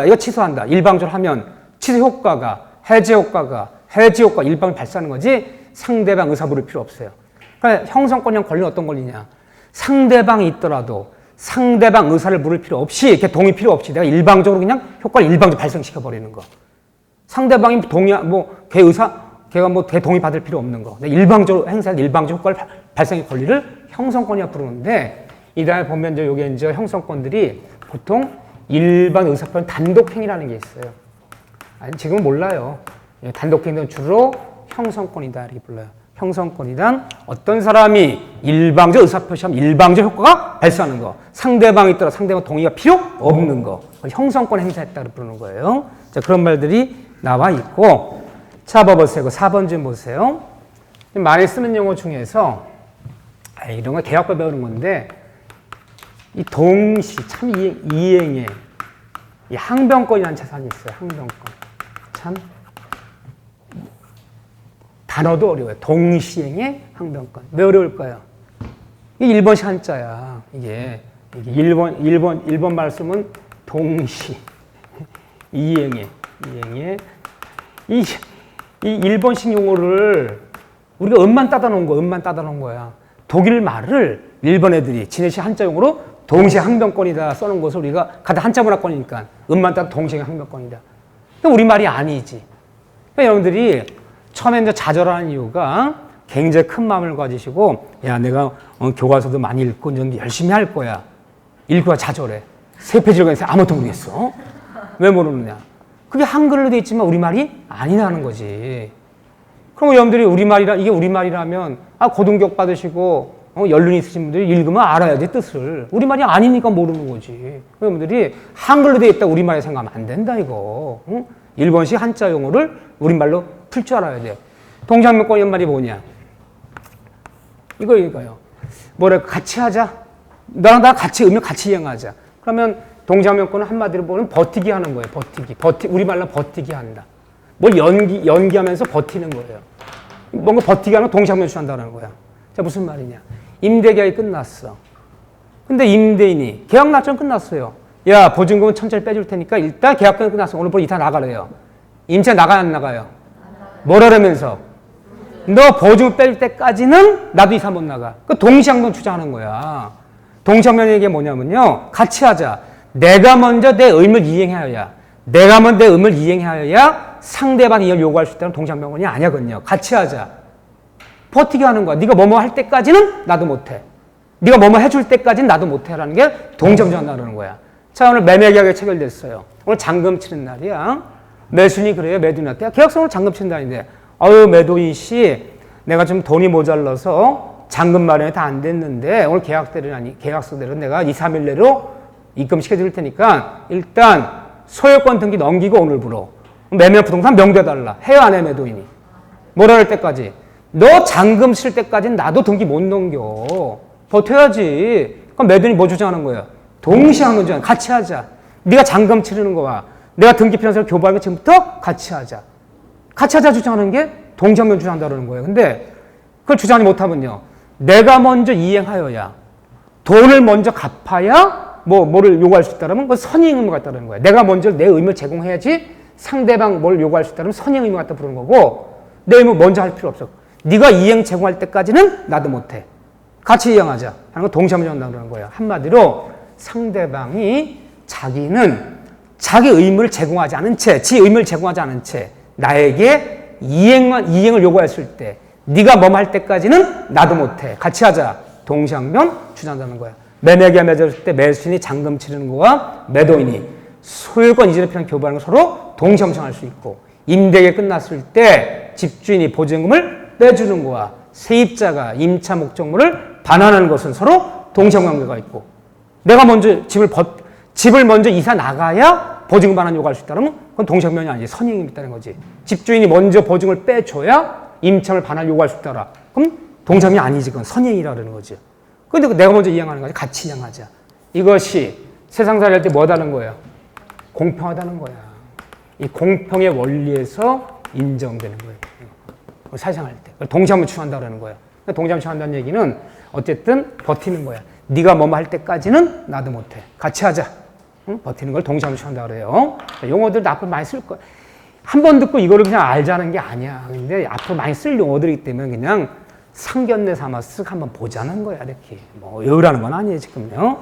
이거 취소한다. 일방적으로 하면 취소 효과가, 해제 효과 일방적으로 발생하는 거지 상대방 의사 물을 필요 없어요. 그러니까 형성권이랑 권리는 어떤 권리냐. 상대방이 있더라도 상대방 의사를 물을 필요 없이, 이렇게 동의 필요 없이 내가 일방적으로 그냥 효과를 일방적으로 발생시켜버리는 거. 상대방이 걔가 대동의 받을 필요 없는 거. 일방적으로 행사한 일방적 효과를 발생의 권리를 형성권이라고 부르는데, 이 다음에 보면 이제 요게 이제 형성권들이 보통 일반 의사표현 단독행위라는 게 있어요. 아니, 지금은 몰라요. 단독행위는 주로 형성권이다 이렇게 불러요. 형성권이란 어떤 사람이 일방적 의사표시하면 일방적 효과가 발생하는 거. 상대방이 있더라 상대방 동의가 필요 없는 거. 형성권 행사했다고 부르는 거예요. 자, 그런 말들이 나와 있고, 자, 봐보세요. 4번 좀 보세요. 많이 쓰는 용어 중에서, 이런 거 대학교 배우는 건데, 이 동시, 참 이행에, 이 항변권이라는 재산이 있어요. 항변권. 참, 단어도 어려워요. 동시행의 항변권. 왜 어려울까요? 이게 1번식 한자야. 이게 1번 말 쓰면 동시, 이행에. 이 1번식 용어를 우리가 음만 따다 놓은 거야. 독일 말을 일본 애들이 지네식 한자 용어로 동시 항변권이다 써놓은 것을 우리가 같은 한자 문화권이니까 음만 따다 동시 항변권이다. 근데 우리 말이 아니지. 그러니까 여러분들이 처음에 이제 좌절하는 이유가 굉장히 큰 마음을 가지시고, 야, 내가 교과서도 많이 읽고 이제 열심히 할 거야. 읽고야 좌절해. 3페이지를 가서 아무것도 모르겠어. 왜 모르느냐? 그게 한글로 돼 있지만 우리말이 아니라는 거지. 그럼 여러분들이 이게 우리말이라면, 고등교육 받으시고, 연륜 있으신 분들이 읽으면 알아야지, 뜻을. 우리말이 아니니까 모르는 거지. 여러분들이 한글로 돼 있다 우리말에 생각하면 안 된다, 이거. 응? 일본식 한자 용어를 우리말로 풀 줄 알아야 돼. 동작면권 연말이 뭐냐? 이거요. 뭐래, 같이 하자. 너랑 나 같이, 같이 이행하자. 그러면 동작면권은 한마디로 보면 버티기 하는 거예요. 우리말로 버티기 한다. 뭘 연기하면서 버티는 거예요. 뭔가 버티기 하는 동작면 취한다는 거야. 자, 무슨 말이냐. 임대계약이 끝났어. 근데 임대인이 계약 날짜는 끝났어요. 야, 보증금은 천천히 빼줄 테니까 일단 계약은 끝났어. 오늘부터 이사 나가래요. 임차 나가요, 안 나가요? 뭐라면서? 너 보증금 빼줄 때까지는 나도 이사 못 나가. 그 동시항변 주장하는 거야. 동시항변 얘기가 뭐냐면요. 같이 하자. 내가 먼저 내 의무를 이행하여야 상대방이 이걸 요구할 수 있다는 동시항변권이 아니거든요. 같이 하자. 버티게 하는 거야. 네가 뭐뭐 할 때까지는 나도 못해. 네가 뭐뭐 해줄 때까지는 나도 못해라는 게 동시항변권이라는 거야. 자, 오늘 매매계약이 체결됐어요. 오늘 잔금 치는 날이야. 매수인이 그래요. 매도인한테. 계약서는 잔금 치는 날인데, 매도인 씨, 내가 좀 돈이 모자라서 잔금 마련이 다 안 됐는데 오늘 계약서대로 내가 2, 3일 내로 입금시켜줄 테니까 일단 소유권 등기 넘기고 오늘부로 매매 부동산 명대달라. 해요, 안 해, 매도인이? 뭐라 할 때까지? 너 잔금 칠 때까지는 나도 등기 못 넘겨. 버텨야지. 그럼 매도인이 뭐 주장하는 거예요? 동시에 하는 거잖아. 같이 하자. 네가 잔금 치르는 거와 내가 등기 필요한 교부하면 지금부터 같이 하자. 같이 하자 주장하는 게 동시항변 주장한다는 거예요. 근데 그걸 주장하지 못하면요. 내가 먼저 이행하여야, 돈을 먼저 갚아야 뭐를 요구할 수 있다면 그건 선의 의무가 있다는 거예요. 내가 먼저 내 의무를 제공해야지 상대방 뭘 요구할 수 있다면 선의 의무가 있다 부르는 거고, 내 의무 먼저 할 필요 없어. 네가 이행 제공할 때까지는 나도 못해. 같이 이행하자 하는 거 동시항변 주장한다는 거예요. 한마디로 상대방이 자기는 자기 의무를 제공하지 않은 채, 지 의무를 제공하지 않은 채 나에게 이행을 요구했을 때, 네가 뭐뭐 할 때까지는 나도 못해. 같이 하자. 동시항변 주장한다는 거야. 매매계약 맺었을 때 매수인이 잔금 치르는 거와 매도인이 소유권 이전에 필요한 교부하는 거 서로 동시항변할 수 있고, 임대계 끝났을 때 집주인이 보증금을 빼주는 거와 세입자가 임차 목적물을 반환하는 것은 서로 동시항변관계가 있고, 내가 먼저 집을 먼저 이사 나가야 보증금 반환 요구할 수 있다면 그건 동시항변이 아니지. 선의임이 있다는 거지. 집주인이 먼저 보증을 빼줘야 임차를 반환 요구할 수 있다라. 그럼 동시항변이 아니지. 그건 선의이라는 거지. 근데 내가 먼저 이행하는 거지. 같이 이행하자. 이것이 세상살이 할 때 뭐하다는 거예요? 공평하다는 거야. 이 공평의 원리에서 인정되는 거예요. 사상할 때. 동시함을 취한다 그러는 거예요. 동시함을 취한다는 얘기는 어쨌든 버티는 거야. 네가 뭐뭐 할 때까지는 나도 못해. 같이 하자. 응? 버티는 걸 동시함을 취한다 그래요. 용어들 앞으로 많이 쓸 거야. 한 번 듣고 이거를 그냥 알자는 게 아니야. 근데 앞으로 많이 쓸 용어들이기 때문에 그냥 상견례 삼아서 한번 보자는 거야. 이렇게. 뭐 외우라는 건 아니에요, 지금요.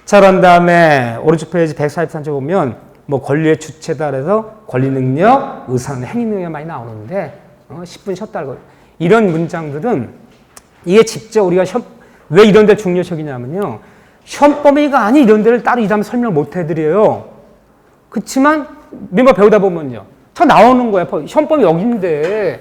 자, 그런 다음에 오른쪽 페이지 143쪽 보면 뭐 권리의 주체다 그래서 권리 능력, 의사는 행위 능력 많이 나오는데 10분 쉬었다 고 이런 문장들은 이게 직접 우리가 왜 이런 데 중요시 여기냐면요. 시험 범위가 아닌 이런 데를 따로 이 다음에 설명 못 해드려요. 그렇지만 멤버 배우다 보면요. 다 나오는 거야. 시험 범위 여기인데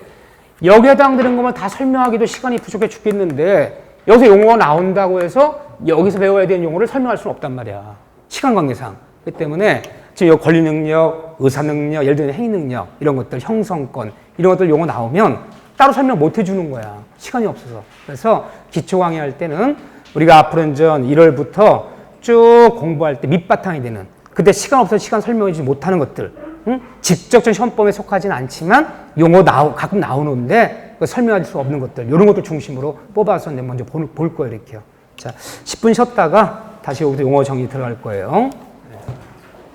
여기에 해당되는 것만 다 설명하기도 시간이 부족해 죽겠는데 여기서 용어가 나온다고 해서 여기서 배워야 되는 용어를 설명할 수는 없단 말이야. 시간 관계상. 그렇기 때문에 지금 권리 능력, 의사 능력, 예를 들면 행위 능력 이런 것들, 형성권 이런 것들 용어 나오면 따로 설명 못 해주는 거야. 시간이 없어서. 그래서 기초 강의할 때는 우리가 앞으로 이제 1월부터 쭉 공부할 때 밑바탕이 되는 그때 시간 없어서 시간 설명해주지 못하는 것들 직접적인 시험범위에 속하지는 않지만 용어 가끔 나오는데 설명할 수 없는 것들 이런 것들 중심으로 뽑아서 먼저 볼 거예요. 이렇게요. 자, 10분 쉬었다가 다시 여기서 용어 정리 들어갈 거예요.